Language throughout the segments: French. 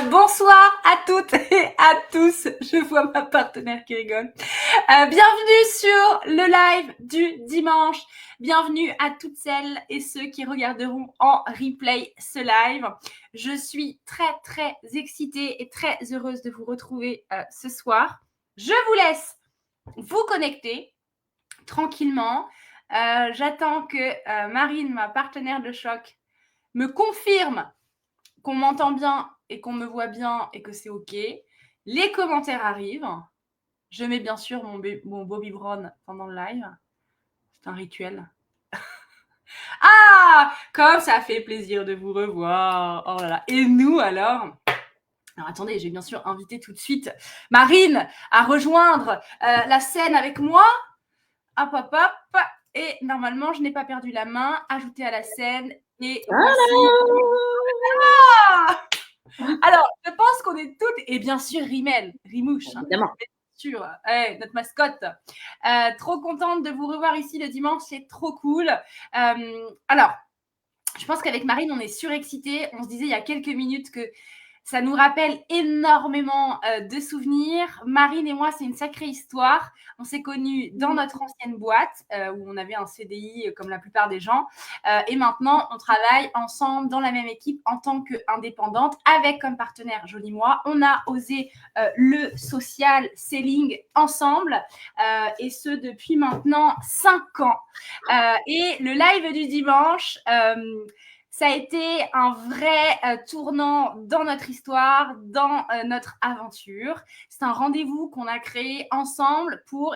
Bonsoir à toutes et à tous. Je vois ma partenaire qui rigole. Bienvenue sur le live du dimanche. Bienvenue à toutes celles et ceux qui regarderont en replay ce live. Je suis très excitée et très heureuse de vous retrouver ce soir. Je vous laisse vous connecter tranquillement. J'attends que Marine, ma partenaire de choc, me confirme qu'on m'entend bien et qu'on me voit bien et que c'est OK. Les commentaires arrivent. Je mets bien sûr mon Bobby Brown pendant le live. C'est un rituel. Ah, comme ça fait plaisir de vous revoir. Oh là là. Et nous alors attendez, j'ai bien sûr invité tout de suite Marine à rejoindre la scène avec moi. Hop. Et normalement, je n'ai pas perdu la main. Ajouter à la scène. Et voici. Ah, alors, je pense qu'on est toutes, et bien sûr Rimel, Rimouche, évidemment. Bien sûr, notre mascotte. Trop contente de vous revoir ici le dimanche, c'est trop cool. Alors, je pense qu'avec Marine, on est surexcités. On se disait il y a quelques minutes que ça nous rappelle énormément de souvenirs. Marine et moi, c'est une sacrée histoire. On s'est connus dans notre ancienne boîte où on avait un CDI comme la plupart des gens. Et maintenant, on travaille ensemble dans la même équipe en tant qu'indépendante avec comme partenaire Joli Moi. On a osé le social selling ensemble et ce depuis maintenant 5 ans. Et le live du dimanche, ça a été un vrai tournant dans notre histoire, dans notre aventure. C'est un rendez-vous qu'on a créé ensemble pour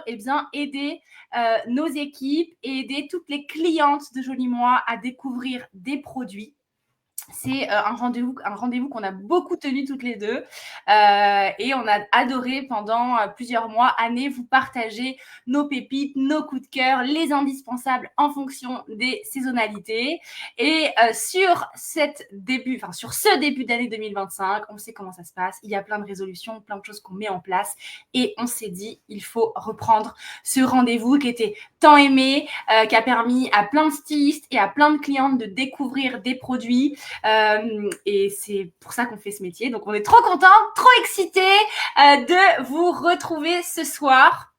aider nos équipes et aider toutes les clientes de Joli Moi à découvrir des produits. C'est un rendez-vous qu'on a beaucoup tenu toutes les deux et on a adoré pendant plusieurs mois, années, vous partager nos pépites, nos coups de cœur, les indispensables en fonction des saisonnalités. Et sur ce début d'année 2025, on sait comment ça se passe. Il y a plein de résolutions, plein de choses qu'on met en place et on s'est dit, il faut reprendre ce rendez-vous qui était tant aimé, qui a permis à plein de stylistes et à plein de clientes de découvrir des produits. Et c'est pour ça qu'on fait ce métier. Donc, on est trop contents, trop excités de vous retrouver ce soir.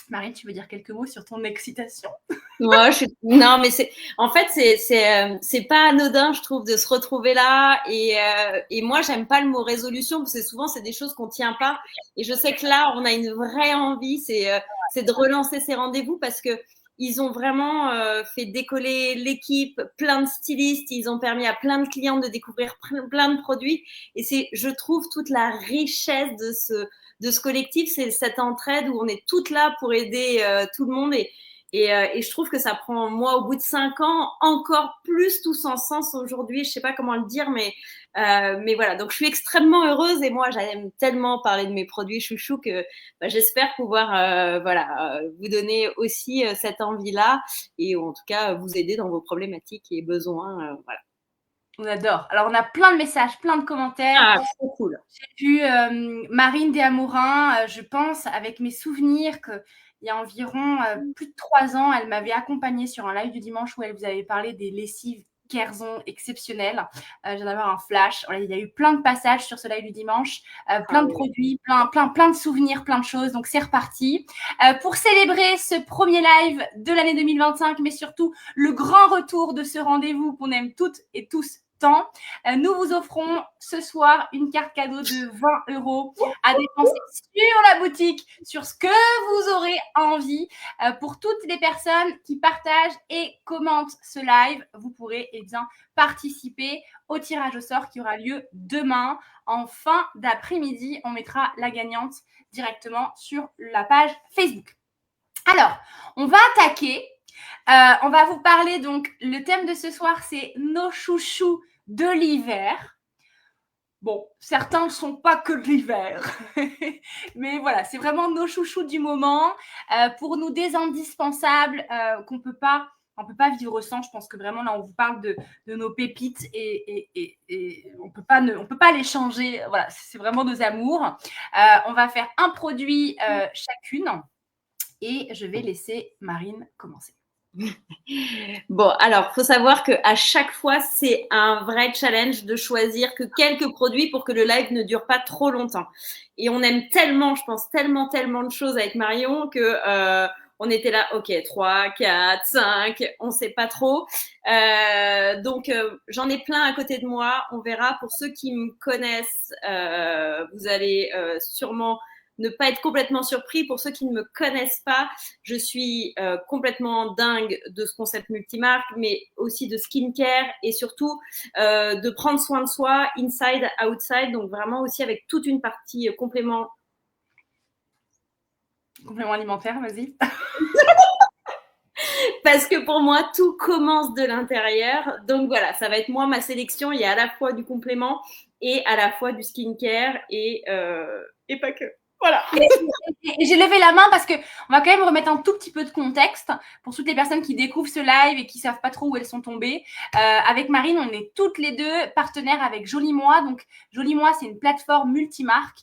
Marine, tu veux dire quelques mots sur ton excitation? Non, mais c'est pas anodin, je trouve, de se retrouver là. Et moi, j'aime pas le mot résolution parce que souvent, c'est des choses qu'on tient pas. Et je sais que là, on a une vraie envie, c'est de relancer ces rendez-vous parce que ils ont vraiment fait décoller l'équipe, plein de stylistes, ils ont permis à plein de clients de découvrir plein de produits. Et c'est, je trouve, toute la richesse de ce collectif, c'est cette entraide où on est toutes là pour aider tout le monde. Et je trouve que ça prend, moi, au bout de 5 ans, encore plus tout son sens aujourd'hui. Je sais pas comment le dire, mais voilà. Donc, je suis extrêmement heureuse et moi, j'aime tellement parler de mes produits chouchous que j'espère pouvoir vous donner aussi cette envie-là et en tout cas vous aider dans vos problématiques et besoins. Voilà. On adore. Alors, on a plein de messages, plein de commentaires. Ah, trop cool. J'ai vu Marine Desamourin, je pense, avec mes souvenirs, qu'il y a environ plus de 3 ans, elle m'avait accompagnée sur un live du dimanche où elle vous avait parlé des lessives Kerzon exceptionnelles. Je viens d'avoir un flash. Voilà, il y a eu plein de passages sur ce live du dimanche, plein de produits, plein de souvenirs, plein de choses. Donc, c'est reparti. Pour célébrer ce premier live de l'année 2025, mais surtout le grand retour de ce rendez-vous qu'on aime toutes et tous tant. Nous vous offrons ce soir une carte cadeau de 20 € à dépenser sur la boutique, sur ce que vous aurez envie. Pour toutes les personnes qui partagent et commentent ce live, vous pourrez participer au tirage au sort qui aura lieu demain en fin d'après-midi. On mettra la gagnante directement sur la page Facebook. Alors, on va attaquer. On va vous parler, donc, le thème de ce soir, c'est nos chouchous de l'hiver. Bon, certains ne sont pas que de l'hiver, mais voilà, c'est vraiment nos chouchous du moment. Pour nous, des indispensables qu'on ne peut pas vivre sans. Je pense que vraiment, là, on vous parle de nos pépites et on peut pas les changer. Voilà, c'est vraiment nos amours. On va faire un produit chacune. Et je vais laisser Marine commencer. Bon, alors, faut savoir qu'à chaque fois, c'est un vrai challenge de choisir que quelques produits pour que le live ne dure pas trop longtemps. Et on aime tellement, je pense, tellement de choses avec Marion que on était là, ok, 3, 4, 5, on sait pas trop. Donc, j'en ai plein à côté de moi. On verra. Pour ceux qui me connaissent, vous allez sûrement ne pas être complètement surpris. Pour ceux qui ne me connaissent pas, je suis complètement dingue de ce concept multimarque, mais aussi de skincare et surtout de prendre soin de soi, inside, outside, donc vraiment aussi avec toute une partie complément. Complément alimentaire, vas-y. Parce que pour moi, tout commence de l'intérieur. Donc voilà, ça va être moi, ma sélection. Il y a à la fois du complément et à la fois du skincare et pas que. Voilà. Et j'ai levé la main parce qu'on va quand même remettre un tout petit peu de contexte pour toutes les personnes qui découvrent ce live et qui ne savent pas trop où elles sont tombées. Avec Marine, on est toutes les deux partenaires avec Joli Moi. Donc, Joli Moi, c'est une plateforme multimarque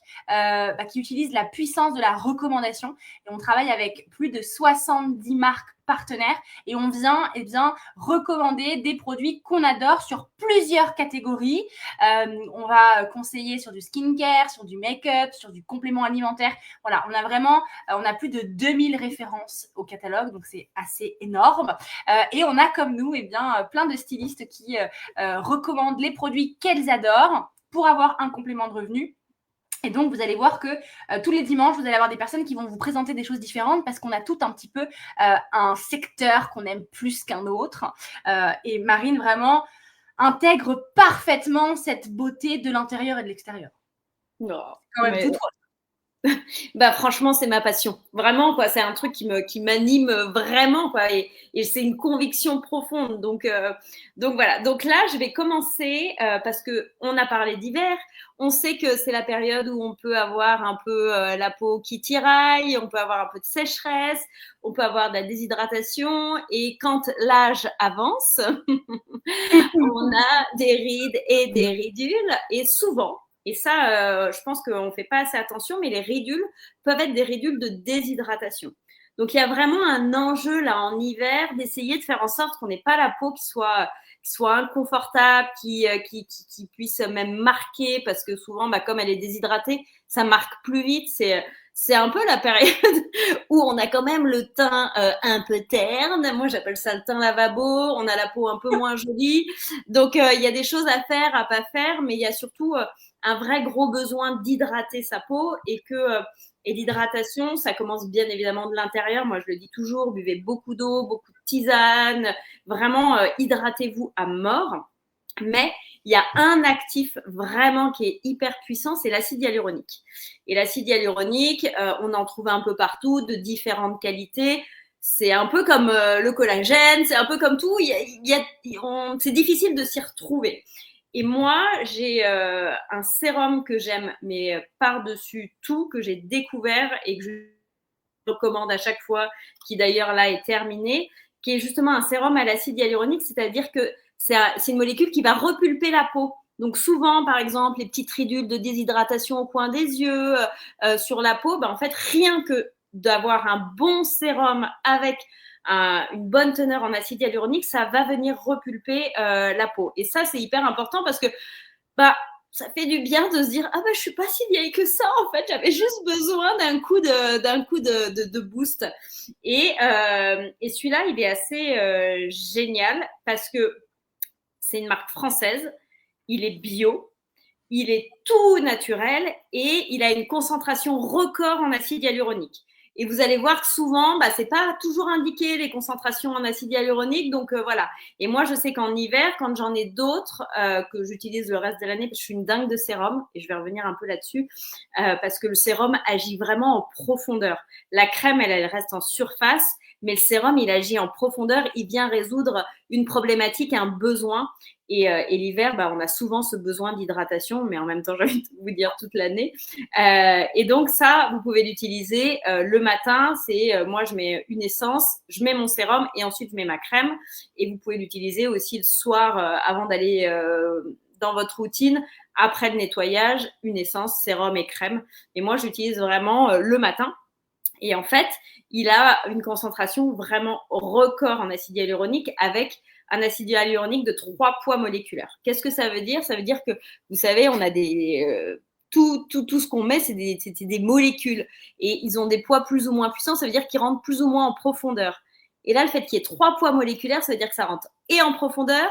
qui utilise la puissance de la recommandation. Et on travaille avec plus de 70 marques partenaires et on vient recommander des produits qu'on adore sur plusieurs catégories. On va conseiller sur du skincare, sur du make-up, sur du complément alimentaire. Voilà, on a plus de 2000 références au catalogue, donc c'est assez énorme. Et on a comme nous plein de stylistes qui recommandent les produits qu'elles adorent pour avoir un complément de revenu. Et donc, vous allez voir que tous les dimanches, vous allez avoir des personnes qui vont vous présenter des choses différentes parce qu'on a tout un petit peu un secteur qu'on aime plus qu'un autre. Et Marine, vraiment, intègre parfaitement cette beauté de l'intérieur et de l'extérieur. Non, quand même tout toi. Bah franchement, c'est ma passion. Vraiment, quoi. C'est un truc qui m'anime vraiment, quoi. Et c'est une conviction profonde. Donc voilà. Donc là, je vais commencer parce que on a parlé d'hiver. On sait que c'est la période où on peut avoir un peu la peau qui tiraille, on peut avoir un peu de sécheresse, on peut avoir de la déshydratation. Et quand l'âge avance, on a des rides et des ridules. Et souvent, et ça, je pense qu'on ne fait pas assez attention, mais les ridules peuvent être des ridules de déshydratation. Donc, il y a vraiment un enjeu là en hiver d'essayer de faire en sorte qu'on n'ait pas la peau qui soit inconfortable, qui puisse même marquer, parce que souvent, comme elle est déshydratée, ça marque plus vite. C'est un peu la période où on a quand même le teint un peu terne. Moi, j'appelle ça le teint lavabo. On a la peau un peu moins jolie. Donc, il y a des choses à faire, à pas faire, mais il y a surtout un vrai gros besoin d'hydrater sa peau et l'hydratation, ça commence bien évidemment de l'intérieur. Moi, je le dis toujours, buvez beaucoup d'eau, beaucoup de tisane. Vraiment, hydratez-vous à mort. Mais il y a un actif vraiment qui est hyper puissant, c'est l'acide hyaluronique. Et l'acide hyaluronique, on en trouve un peu partout, de différentes qualités. C'est un peu comme le collagène, c'est un peu comme tout. C'est difficile de s'y retrouver. Et moi, j'ai un sérum que j'aime, mais par-dessus tout, que j'ai découvert et que je recommande à chaque fois, qui d'ailleurs là est terminé, qui est justement un sérum à l'acide hyaluronique, c'est-à-dire que c'est une molécule qui va repulper la peau. Donc souvent, par exemple, les petites ridules de déshydratation au coin des yeux, sur la peau, en fait, rien que d'avoir un bon sérum avec une bonne teneur en acide hyaluronique, ça va venir repulper la peau. Et ça, c'est hyper important parce que ça fait du bien de se dire je suis pas si vieille que ça, en fait, j'avais juste besoin d'un coup de boost. Et celui-là, il est assez génial parce que c'est une marque française, il est bio, il est tout naturel et il a une concentration record en acide hyaluronique. Et vous allez voir que souvent, c'est pas toujours indiqué les concentrations en acide hyaluronique. Donc voilà. Et moi, je sais qu'en hiver, quand j'en ai d'autres que j'utilise le reste de l'année, parce que je suis une dingue de sérum, et je vais revenir un peu là-dessus, parce que le sérum agit vraiment en profondeur. La crème, elle reste en surface, mais le sérum, il agit en profondeur. Il vient résoudre une problématique, un besoin. Et l'hiver, on a souvent ce besoin d'hydratation, mais en même temps, j'ai envie de vous dire toute l'année. Et donc ça, vous pouvez l'utiliser le matin. Moi, je mets une essence, je mets mon sérum et ensuite je mets ma crème. Et vous pouvez l'utiliser aussi le soir avant d'aller dans votre routine. Après le nettoyage, une essence, sérum et crème. Et moi, j'utilise vraiment le matin. Et en fait, il a une concentration vraiment record en acide hyaluronique avec un acide hyaluronique de 3 poids moléculaires. Qu'est-ce que ça veut dire? Ça veut dire que, vous savez, on a tout ce qu'on met, c'est des molécules. Et ils ont des poids plus ou moins puissants, ça veut dire qu'ils rentrent plus ou moins en profondeur. Et là, le fait qu'il y ait 3 poids moléculaires, ça veut dire que ça rentre et en profondeur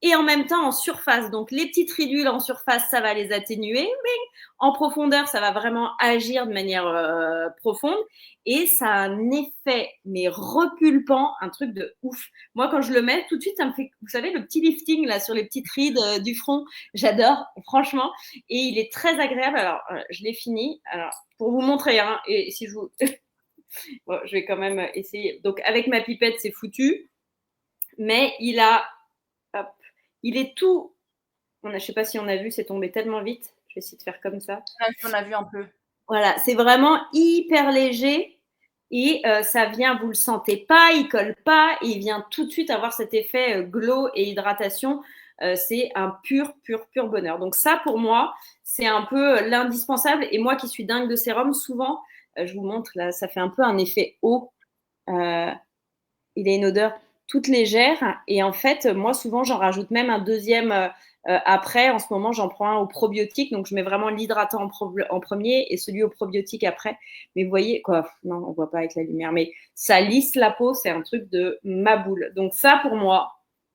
et en même temps en surface. Donc, les petites ridules en surface, ça va les atténuer. En profondeur, ça va vraiment agir de manière profonde. Et ça a un effet, mais repulpant, un truc de ouf. Moi, quand je le mets, tout de suite, ça me fait, vous savez, le petit lifting là sur les petites rides du front. J'adore, franchement. Et il est très agréable. Alors, je l'ai fini. Alors, pour vous montrer, hein, et si je vous... bon, je vais quand même essayer. Donc, avec ma pipette, c'est foutu. Mais il a... Hop, il est tout... Je ne sais pas si on a vu, c'est tombé tellement vite. Je vais essayer de faire comme ça. On a vu un peu. Voilà, c'est vraiment hyper léger et ça vient, vous le sentez pas, il colle pas et il vient tout de suite avoir cet effet glow et hydratation. C'est un pur bonheur. Donc ça, pour moi, c'est un peu l'indispensable. Et moi qui suis dingue de sérum, souvent, je vous montre là, ça fait un peu un effet eau. Il a une odeur toute légère et en fait, moi, souvent, j'en rajoute même un deuxième après. En ce moment, j'en prends un au probiotique, donc je mets vraiment l'hydratant en premier et celui au probiotique après. Mais vous voyez, quoi, non, on voit pas avec la lumière, mais ça lisse la peau, c'est un truc de ma boule. Donc ça, pour moi,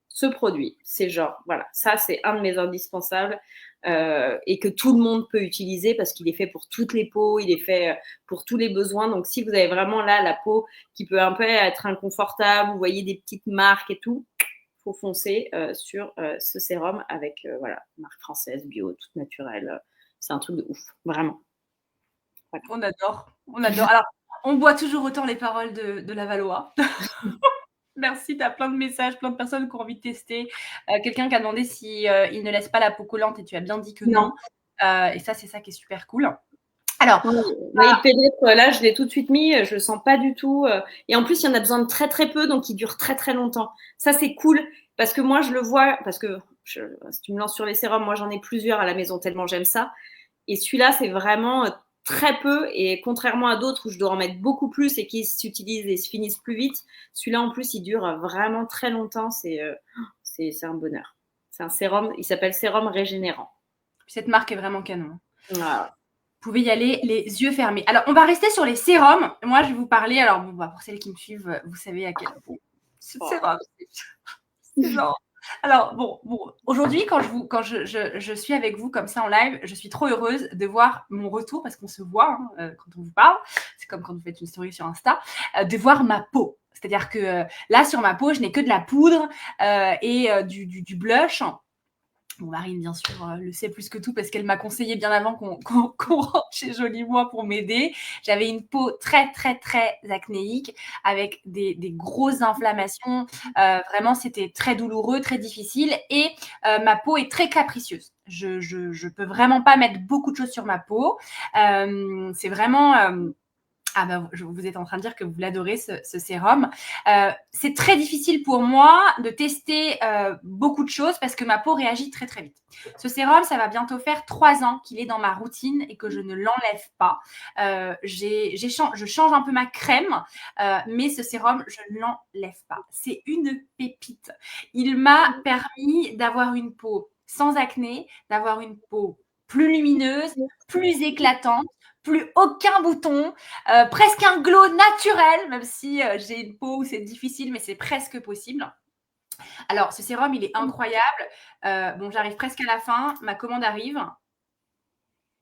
ce produit, c'est genre, voilà, ça, c'est un de mes indispensables et que tout le monde peut utiliser parce qu'il est fait pour toutes les peaux, il est fait pour tous les besoins. Donc, si vous avez vraiment là la peau qui peut un peu être inconfortable, vous voyez des petites marques et tout, faut foncer sur ce sérum avec voilà, marque française, bio, toute naturelle. C'est un truc de ouf, vraiment. Voilà. On adore. Alors, on boit toujours autant les paroles de la Valois. Merci, tu as plein de messages, plein de personnes qui ont envie de tester. Quelqu'un qui a demandé si il ne laisse pas la peau collante et tu as bien dit que non. Et ça, c'est ça qui est super cool. Alors, il pénètre, là, je l'ai tout de suite mis, je le sens pas du tout. Et en plus, il y en a besoin de très très peu, donc il dure très très longtemps. Ça, c'est cool parce que moi, je le vois, parce que si tu me lances sur les sérums, moi, j'en ai plusieurs à la maison tellement j'aime ça. Et celui-là, c'est vraiment très peu. Et contrairement à d'autres où je dois en mettre beaucoup plus et qui s'utilisent et se finissent plus vite, celui-là, en plus, il dure vraiment très longtemps. C'est un bonheur. C'est un sérum, il s'appelle sérum régénérant. Cette marque est vraiment canon. Voilà. Vous pouvez y aller les yeux fermés. Alors, on va rester sur les sérums. Moi, je vais vous parler. Alors, bon, pour celles qui me suivent, vous savez à quel point ce sérum, c'est genre. Alors, bon, aujourd'hui, quand je suis avec vous comme ça en live, je suis trop heureuse de voir mon retour, parce qu'on se voit quand on vous parle. C'est comme quand vous faites une story sur Insta, de voir ma peau. C'est-à-dire que là, sur ma peau, je n'ai que de la poudre et du blush. Bon, Marine, bien sûr, le sait plus que tout parce qu'elle m'a conseillé bien avant qu'on rentre chez Jolie Moi pour m'aider. J'avais une peau très, très, très acnéique avec des grosses inflammations. Vraiment, c'était très douloureux, très difficile. Et ma peau est très capricieuse. Je peux vraiment pas mettre beaucoup de choses sur ma peau. C'est vraiment... Ah ben, vous êtes en train de dire que vous l'adorez, ce sérum. C'est très difficile pour moi de tester beaucoup de choses parce que ma peau réagit très, très vite. Ce sérum, ça va bientôt faire 3 ans qu'il est dans ma routine et que je ne l'enlève pas. Je change un peu ma crème, mais ce sérum, je ne l'enlève pas. C'est une pépite. Il m'a permis d'avoir une peau sans acné, d'avoir une peau plus lumineuse, plus éclatante, plus aucun bouton, presque un glow naturel, même si j'ai une peau où c'est difficile, mais c'est presque possible. Alors, ce sérum, il est incroyable. Bon, j'arrive presque à la fin. Ma commande arrive.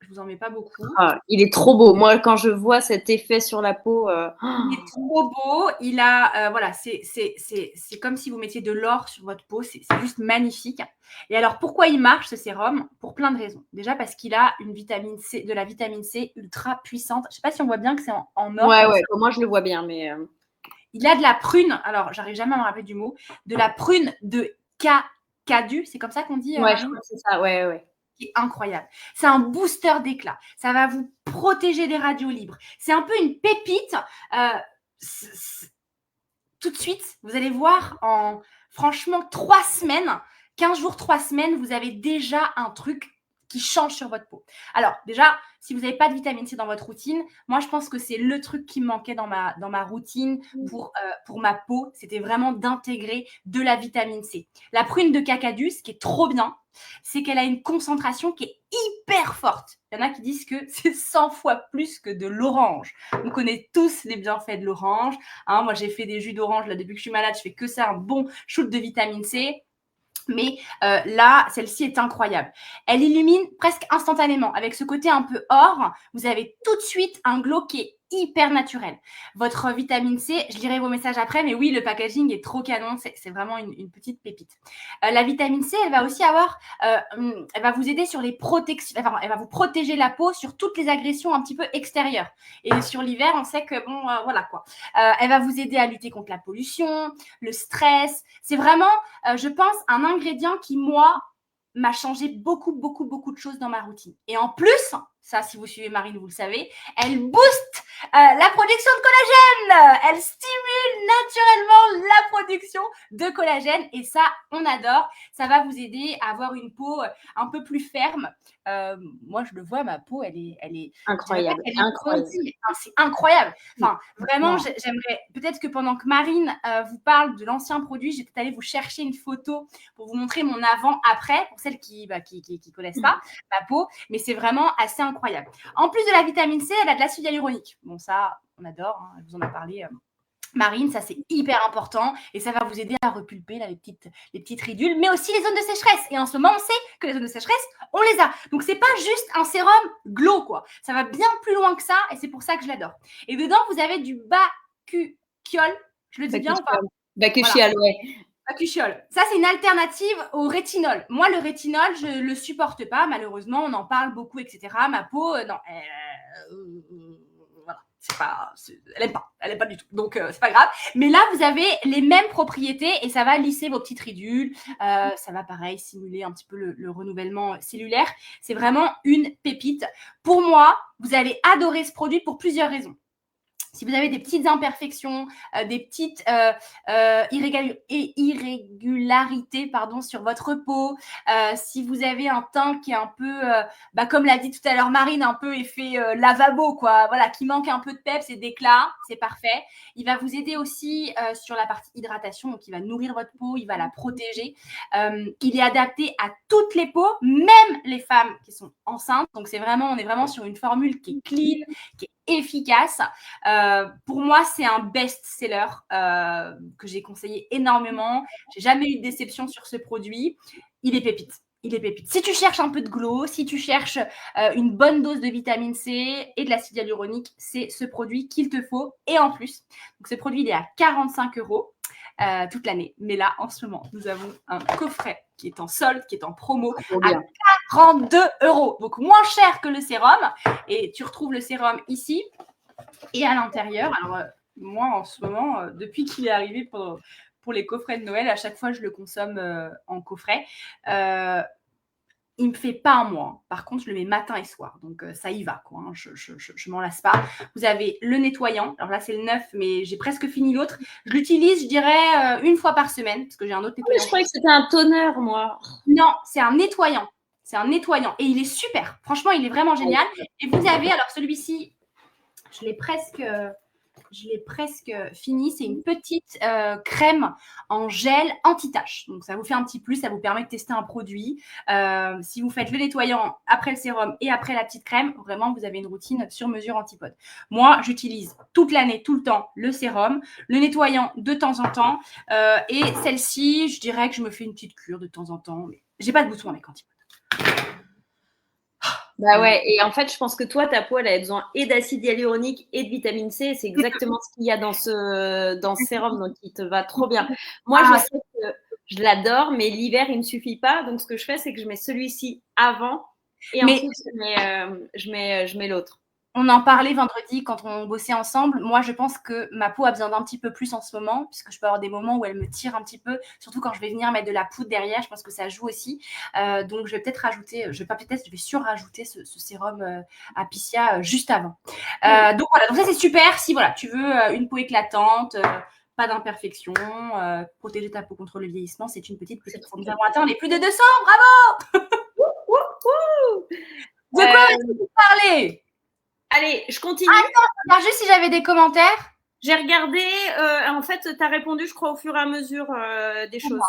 Je vous en mets pas beaucoup. Ah, il est trop beau. Moi, quand je vois cet effet sur la peau... Il est trop beau. Il a, voilà, c'est comme si vous mettiez de l'or sur votre peau. C'est juste magnifique. Et alors, pourquoi il marche, ce sérum? Pour plein de raisons. Déjà parce qu'il a de la vitamine C ultra puissante. Je ne sais pas si on voit bien que c'est en or. Ouais, moi, je le vois bien, mais... Il a de la prune. Alors, j'arrive jamais à me rappeler du mot. De la prune de Cadu. C'est comme ça qu'on dit? Ouais, je crois que c'est ça. Ouais. Qui est incroyable. C'est un booster d'éclat. Ça va vous protéger des radios libres. C'est un peu une pépite. Tout de suite, vous allez voir franchement 3 semaines, 15 jours, 3 semaines, vous avez déjà un truc qui change sur votre peau. Alors déjà, si vous n'avez pas de vitamine C dans votre routine, moi je pense que c'est le truc qui me manquait dans ma routine pour ma peau, c'était vraiment d'intégrer de la vitamine C. La prune de cacadus, ce qui est trop bien, c'est qu'elle a une concentration qui est hyper forte. Il y en a qui disent que c'est 100 fois plus que de l'orange. On connaît tous les bienfaits de l'orange. Hein, moi, j'ai fait des jus d'orange là depuis que je suis malade. Je fais que ça, un bon shoot de vitamine C. Mais là, celle-ci est incroyable. Elle illumine presque instantanément. Avec ce côté un peu or, vous avez tout de suite un glow qui est hyper naturel. Votre vitamine C, je lirai vos messages après, mais oui, le packaging est trop canon. C'est vraiment une petite pépite. La vitamine C, elle va aussi avoir, elle va vous aider sur les protections. Enfin, elle va vous protéger la peau sur toutes les agressions un petit peu extérieures. Et sur l'hiver, on sait que bon, voilà quoi. Elle va vous aider à lutter contre la pollution, le stress. C'est vraiment, je pense, un ingrédient qui, moi, m'a changé beaucoup de choses dans ma routine. Et en plus, ça, si vous suivez Marine, vous le savez, elle booste la production de collagène. Elle stimule naturellement la production de collagène. Et ça, on adore. Ça va vous aider à avoir une peau un peu plus ferme. Moi, je le vois, ma peau, elle est incroyable. C'est incroyable. Enfin, vraiment, j'aimerais peut-être que pendant que Marine vous parle de l'ancien produit, je vais peut-être aller vous chercher une photo pour vous montrer mon avant-après, pour celles qui connaissent pas ma peau. Mais c'est vraiment assez incroyable. En plus de la vitamine C, elle a de l'acide hyaluronique. Bon, ça, on adore. Hein, elle vous en a parlé. Marine, ça c'est hyper important et ça va vous aider à repulper là, les petites ridules, mais aussi les zones de sécheresse. Et en ce moment, on sait que les zones de sécheresse, on les a. Donc, c'est pas juste un sérum glow, quoi. Ça va bien plus loin que ça et c'est pour ça que je l'adore. Et dedans, vous avez du bakuchiol. Je le dis bien ou pas? Bakuchiol, ouais. Bakuchiol. Ça, c'est une alternative au rétinol. Moi, le rétinol, je le supporte pas. Malheureusement, on en parle beaucoup, etc. Ma peau, non. Voilà. Elle aime pas du tout, donc c'est pas grave. Mais là, vous avez les mêmes propriétés et ça va lisser vos petites ridules, ça va pareil simuler un petit peu le renouvellement cellulaire. C'est vraiment une pépite. Pour moi, vous allez adorer ce produit pour plusieurs raisons. Si vous avez des petites imperfections, des petites irrégularités sur votre peau, si vous avez un teint qui est un peu, comme l'a dit tout à l'heure Marine, un peu effet lavabo, quoi, voilà, qui manque un peu de peps et d'éclat, c'est parfait. Il va vous aider aussi sur la partie hydratation, donc il va nourrir votre peau, il va la protéger. Il est adapté à toutes les peaux, même les femmes qui sont enceintes. Donc on est vraiment sur une formule qui est clean, qui est efficace. Pour moi, c'est un best-seller que j'ai conseillé énormément. J'ai jamais eu de déception sur ce produit. Il est pépite. Si tu cherches un peu de glow, si tu cherches une bonne dose de vitamine C et de l'acide hyaluronique, c'est ce produit qu'il te faut. Et en plus, donc ce produit, il est à 45 € toute l'année. Mais là, en ce moment, nous avons un coffret qui est en solde, qui est en promo à 42 €. Donc, moins cher que le sérum. Et tu retrouves le sérum ici et à l'intérieur. Alors, moi, en ce moment, depuis qu'il est arrivé pour les coffrets de Noël, à chaque fois, je le consomme en coffret. Il ne me fait pas un mois. Par contre, je le mets matin et soir. Donc, ça y va, quoi. Hein. Je m'en lasse pas. Vous avez le nettoyant. Alors là, c'est le 9, mais j'ai presque fini l'autre. Je l'utilise, je dirais, une fois par semaine, parce que j'ai un autre nettoyant. Je croyais que c'était un toner, moi. Non, c'est un nettoyant. Et il est super. Franchement, il est vraiment génial. Et vous avez, alors celui-ci, je l'ai presque fini. C'est une petite crème en gel anti-tache. Donc, ça vous fait un petit plus. Ça vous permet de tester un produit. Si vous faites le nettoyant après le sérum et après la petite crème, vraiment, vous avez une routine sur mesure antipode. Moi, j'utilise toute l'année, tout le temps, le sérum, le nettoyant de temps en temps. Et celle-ci, je dirais que je me fais une petite cure de temps en temps. Mais j'ai pas de bouton avec antipodes. Bah ouais, et en fait, je pense que toi, ta peau, elle a besoin et d'acide hyaluronique et de vitamine C. C'est exactement ce qu'il y a dans ce sérum, donc il te va trop bien. Moi, je sais que je l'adore, mais l'hiver, il ne me suffit pas. Donc, ce que je fais, c'est que je mets celui-ci avant et ensuite, je mets l'autre. On en parlait vendredi quand on bossait ensemble. Moi, je pense que ma peau a besoin d'un petit peu plus en ce moment, puisque je peux avoir des moments où elle me tire un petit peu, surtout quand je vais venir mettre de la poudre derrière. Je pense que ça joue aussi. Donc, je vais peut-être rajouter, je vais surrajouter ce sérum Apiccia juste avant. Donc, voilà. Donc, ça, c'est super. Si voilà, tu veux une peau éclatante, pas d'imperfection, protéger ta peau contre le vieillissement, c'est une petite. Nous avons atteint les plus de 200. Bravo! laissez-nous parler. Allez, je continue. Attends, je regarde juste si j'avais des commentaires. J'ai regardé, en fait, tu as répondu, je crois, au fur et à mesure des choses.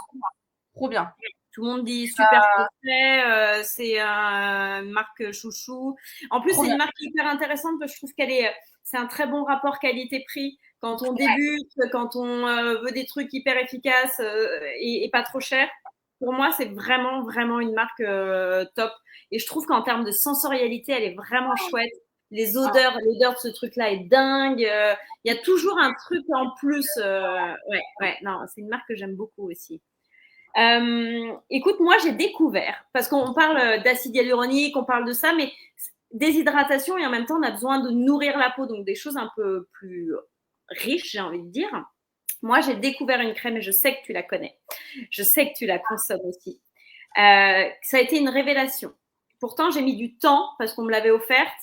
Trop bien. Tout le monde dit super fait, c'est une marque chouchou. En plus, c'est une marque hyper intéressante parce que je trouve c'est un très bon rapport qualité-prix. Quand on débute, quand on veut des trucs hyper efficaces et pas trop chers, pour moi, c'est vraiment, vraiment une marque top. Et je trouve qu'en termes de sensorialité, elle est vraiment chouette. Les odeurs, l'odeur de ce truc-là est dingue. Il y a toujours un truc en plus. Non, c'est une marque que j'aime beaucoup aussi. Écoute, moi, j'ai découvert, parce qu'on parle d'acide hyaluronique, on parle de ça, mais déshydratation et en même temps, on a besoin de nourrir la peau, donc des choses un peu plus riches, j'ai envie de dire. Moi, j'ai découvert une crème et je sais que tu la connais. Je sais que tu la consommes aussi. Ça a été une révélation. Pourtant, j'ai mis du temps parce qu'on me l'avait offerte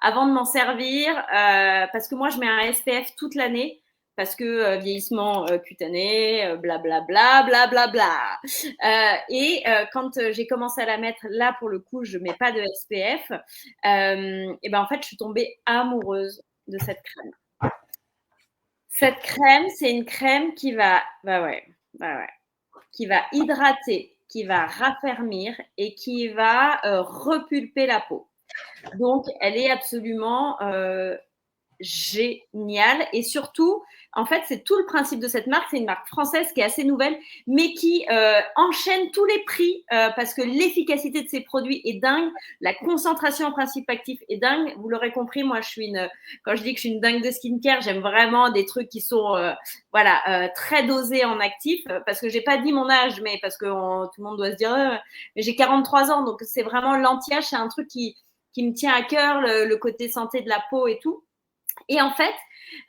avant de m'en servir, parce que moi, je mets un SPF toute l'année parce que vieillissement cutané, blablabla, blablabla. Et quand j'ai commencé à la mettre, là, pour le coup, je ne mets pas de SPF. Et ben en fait, je suis tombée amoureuse de cette crème. Cette crème, c'est une crème qui va qui va hydrater, qui va raffermir et qui va repulper la peau. Donc, elle est absolument géniale. Et surtout, en fait, c'est tout le principe de cette marque. C'est une marque française qui est assez nouvelle, mais qui enchaîne tous les prix parce que l'efficacité de ses produits est dingue. La concentration en principe actif est dingue. Vous l'aurez compris, moi, quand je dis que je suis une dingue de skincare, j'aime vraiment des trucs qui sont très dosés en actifs. Parce que j'ai pas dit mon âge, mais parce que tout le monde doit se dire mais j'ai 43 ans, donc c'est vraiment l'anti-âge. C'est un truc qui me tient à cœur, le côté santé de la peau et tout. Et en fait,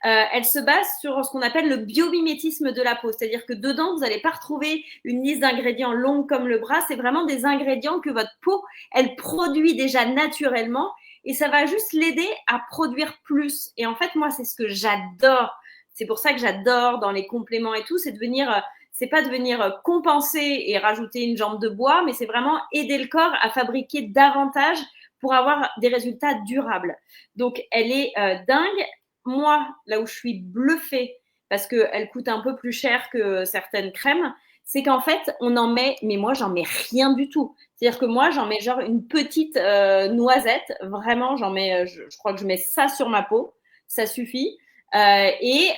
elle se base sur ce qu'on appelle le biomimétisme de la peau. C'est-à-dire que dedans, vous n'allez pas retrouver une liste d'ingrédients longue comme le bras. C'est vraiment des ingrédients que votre peau, elle produit déjà naturellement. Et ça va juste l'aider à produire plus. Et en fait, moi, c'est ce que j'adore. C'est pour ça que j'adore dans les compléments et tout. C'est pas de venir compenser et rajouter une jambe de bois, mais c'est vraiment aider le corps à fabriquer davantage pour avoir des résultats durables. Donc, elle est dingue. Moi, là où je suis bluffée, parce qu'elle coûte un peu plus cher que certaines crèmes, c'est qu'en fait, on en met, mais moi, j'en mets rien du tout. C'est-à-dire que moi, j'en mets genre une petite noisette. Vraiment, j'en mets, je crois que je mets ça sur ma peau. Ça suffit. Et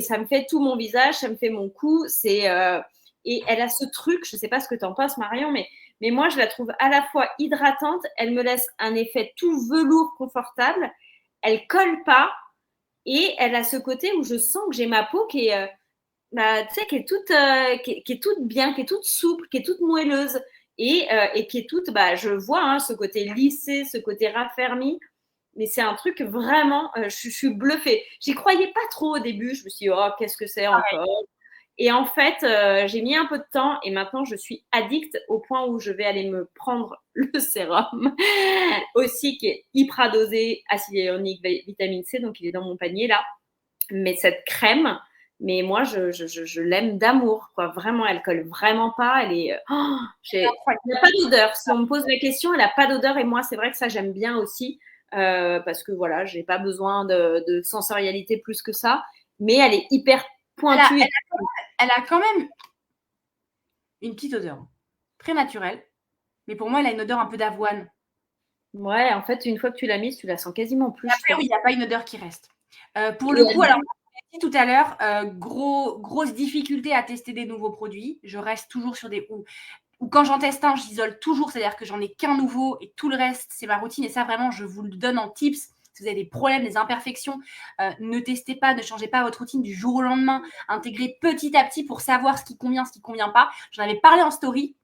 ça me fait tout mon visage, ça me fait mon cou. Et elle a ce truc, je ne sais pas ce que tu en penses, Marion, mais moi, je la trouve à la fois hydratante, elle me laisse un effet tout velours confortable, elle colle pas et elle a ce côté où je sens que j'ai ma peau qui est, qui est toute bien, qui est toute souple, qui est toute moelleuse et qui est toute, je vois ce côté lissé, ce côté raffermi. Mais c'est un truc vraiment, je suis bluffée. J'y croyais pas trop au début. Je me suis dit, oh, qu'est-ce que c'est encore ? Et en fait, j'ai mis un peu de temps et maintenant, je suis addict au point où je vais aller me prendre le sérum aussi qui est hyper dosé, acide hyaluronique, vitamine C, donc il est dans mon panier là. Mais cette crème, mais moi, je l'aime d'amour, quoi. Vraiment, elle colle vraiment pas. Elle est, elle n'a pas d'odeur. Si on me pose la question, elle n'a pas d'odeur et moi, c'est vrai que ça, j'aime bien aussi parce que voilà, j'ai pas besoin de sensorialité plus que ça, mais elle est hyper pointue. Elle a quand même une petite odeur très naturelle, mais pour moi, elle a une odeur un peu d'avoine. Ouais, en fait, une fois que tu l'as mise, tu la sens quasiment plus. Après, oui, il n'y a pas une odeur qui reste. Pour le coup, alors, je l'ai dit tout à l'heure, grosse difficulté à tester des nouveaux produits. Je reste toujours sur des... Ou quand j'en teste un, j'isole toujours, c'est-à-dire que j'en ai qu'un nouveau et tout le reste, c'est ma routine. Et ça, vraiment, je vous le donne en tips. Si vous avez des problèmes, des imperfections, ne testez pas, ne changez pas votre routine du jour au lendemain. Intégrez petit à petit pour savoir ce qui convient, ce qui ne convient pas. J'en avais parlé en story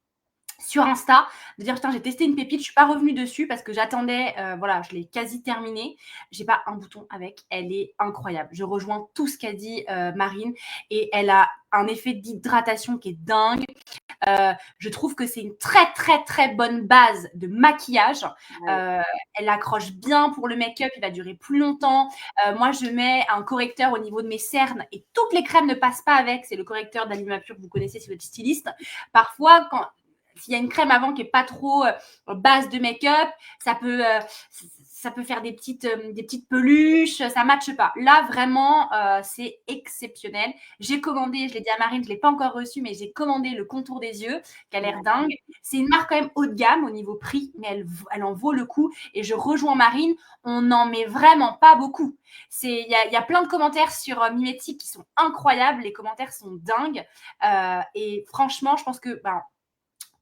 sur Insta, de dire putain, j'ai testé une pépite, je ne suis pas revenue dessus parce que j'attendais, je l'ai quasi terminée. Je n'ai pas un bouton avec, elle est incroyable. Je rejoins tout ce qu'a dit Marine et elle a un effet d'hydratation qui est dingue. Je trouve que c'est une très très très bonne base de maquillage. Elle accroche bien pour le make-up, il va durer plus longtemps. Moi, je mets un correcteur au niveau de mes cernes et toutes les crèmes ne passent pas avec. C'est le correcteur d'Alima Pur que vous connaissez si vous êtes styliste. Parfois, S'il y a une crème avant qui n'est pas trop base de make-up, ça peut faire des petites peluches, ça ne matche pas. Là, vraiment, c'est exceptionnel. J'ai commandé, je l'ai dit à Marine, je ne l'ai pas encore reçu, mais j'ai commandé le contour des yeux, qui a l'air dingue. C'est une marque quand même haut de gamme au niveau prix, mais elle en vaut le coup. Et je rejoins Marine, on n'en met vraiment pas beaucoup. Il y a plein de commentaires sur Mimetic qui sont incroyables. Les commentaires sont dingues. Et franchement, je pense que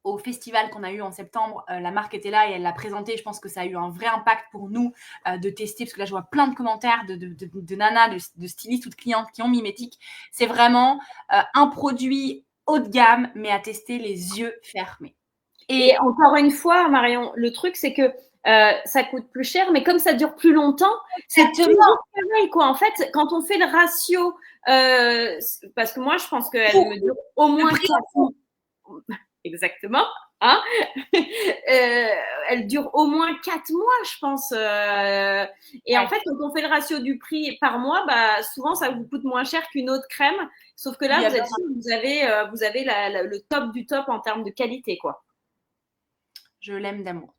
au festival qu'on a eu en septembre, la marque était là et elle l'a présenté. Je pense que ça a eu un vrai impact pour nous de tester, parce que là, je vois plein de commentaires de nanas, de stylistes ou de clientes qui ont Mimetic. C'est vraiment un produit haut de gamme, mais à tester les yeux fermés. Et encore une fois, Marion, le truc, c'est que ça coûte plus cher, mais comme ça dure plus longtemps, c'est toujours pareil, quoi. En fait, quand on fait le ratio, parce que moi, je pense qu'elle me dure au moins 4 mois. Exactement. Hein elle dure au moins 4 mois, je pense. Et en fait, quand on fait le ratio du prix par mois, souvent, ça vous coûte moins cher qu'une autre crème. Sauf que là, vous êtes sûr, vous avez le top du top en termes de qualité, quoi. Je l'aime d'amour.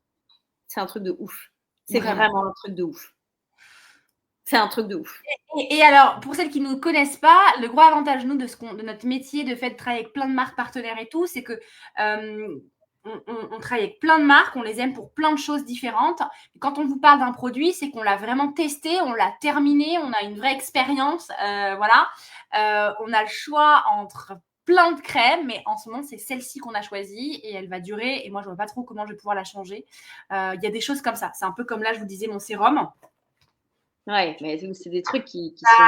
C'est un truc de ouf. C'est vraiment un truc de ouf. C'est un truc de ouf. Et alors, pour celles qui ne nous connaissent pas, le gros avantage, nous, de notre métier, de fait de travailler avec plein de marques partenaires et tout, c'est que on travaille avec plein de marques, on les aime pour plein de choses différentes. Quand on vous parle d'un produit, c'est qu'on l'a vraiment testé, on l'a terminé, on a une vraie expérience. Voilà. On a le choix entre plein de crèmes, mais en ce moment, c'est celle-ci qu'on a choisie et elle va durer. Et moi, je ne vois pas trop comment je vais pouvoir la changer. Il y a des choses comme ça. C'est un peu comme là, je vous disais, mon sérum. Ouais, mais c'est des trucs qui sont…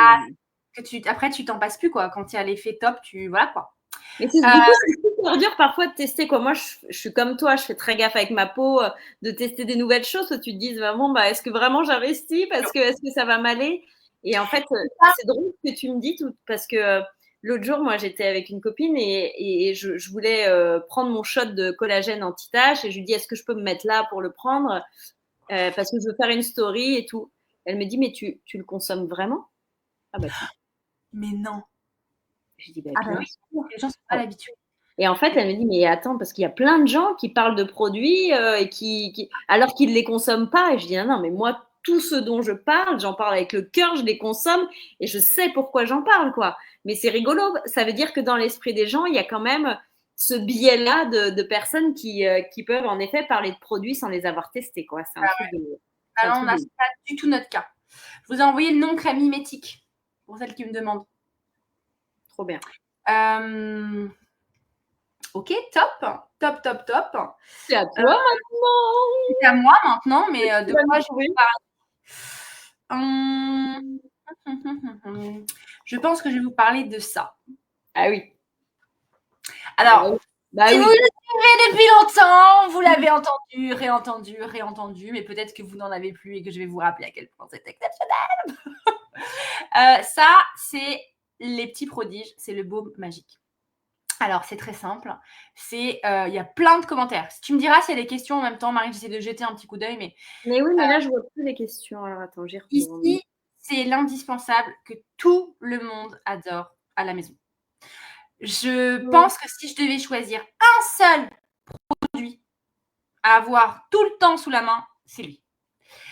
Après, tu t'en passes plus, quoi. Quand il y a l'effet top, voilà, quoi. Mais du coup, c'est super dur parfois de tester, quoi. Moi, je suis comme toi, je fais très gaffe avec ma peau, de tester des nouvelles choses où tu te dises, est-ce que vraiment j'investis est-ce que ça va m'aller? Et en fait, c'est drôle que tu me dis tout, parce que l'autre jour, moi, j'étais avec une copine et je voulais prendre mon shot de collagène anti-tache et je lui dis, est-ce que je peux me mettre là pour le prendre parce que je veux faire une story et tout. Elle me dit, mais tu le consommes vraiment? Ah si. Mais non. Je dis, bien sûr. Les gens sont pas l'habitude. Et en fait, elle me dit, mais attends, parce qu'il y a plein de gens qui parlent de produits et alors qu'ils ne les consomment pas. Et je dis, non, mais moi, tout ce dont je parle, j'en parle avec le cœur, je les consomme et je sais pourquoi j'en parle, quoi. Mais c'est rigolo. Ça veut dire que dans l'esprit des gens, il y a quand même ce biais-là de personnes qui peuvent en effet parler de produits sans les avoir testés, quoi. C'est un truc de… Alors, c'est pas du tout notre cas. Je vous ai envoyé le nom crème mimétique pour celles qui me demandent. Trop bien. Ok, top. C'est à toi maintenant. C'est à moi maintenant, mais de quoi je vais parler? Je pense que je vais vous parler de ça. Ah oui. Alors, si vous le suivez depuis longtemps, vous l'avez entendu, réentendu, mais peut-être que vous n'en avez plus et que je vais vous rappeler à quel point c'est exceptionnel. Ça, c'est les petits prodiges, c'est le baume magique. Alors, c'est très simple. Il y a plein de commentaires. Si tu me diras s'il y a des questions en même temps, Marie, j'essaie de jeter un petit coup d'œil. Mais oui, mais là, je vois plus les questions. Alors, attends, j'y retourne. Ici, c'est l'indispensable que tout le monde adore à la maison. Je pense que si je devais choisir un seul produit à avoir tout le temps sous la main, c'est lui.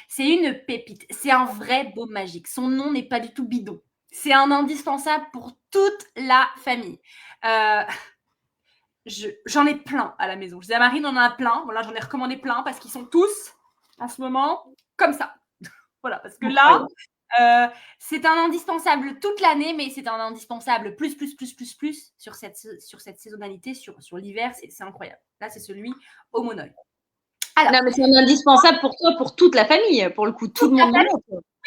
C'est une pépite. C'est un vrai baume magique. Son nom n'est pas du tout bidon. C'est un indispensable pour toute la famille. J'en ai plein à la maison. Je disais à Marine, on en a plein. Voilà, j'en ai recommandé plein parce qu'ils sont tous, en ce moment, comme ça. Voilà, parce que là, c'est un indispensable toute l'année, mais c'est un indispensable plus sur cette saisonnalité, sur l'hiver. C'est incroyable. Là, c'est celui au monoeil. Alors, non, mais c'est un indispensable pour toi, pour toute la famille, pour le coup, tout le monde.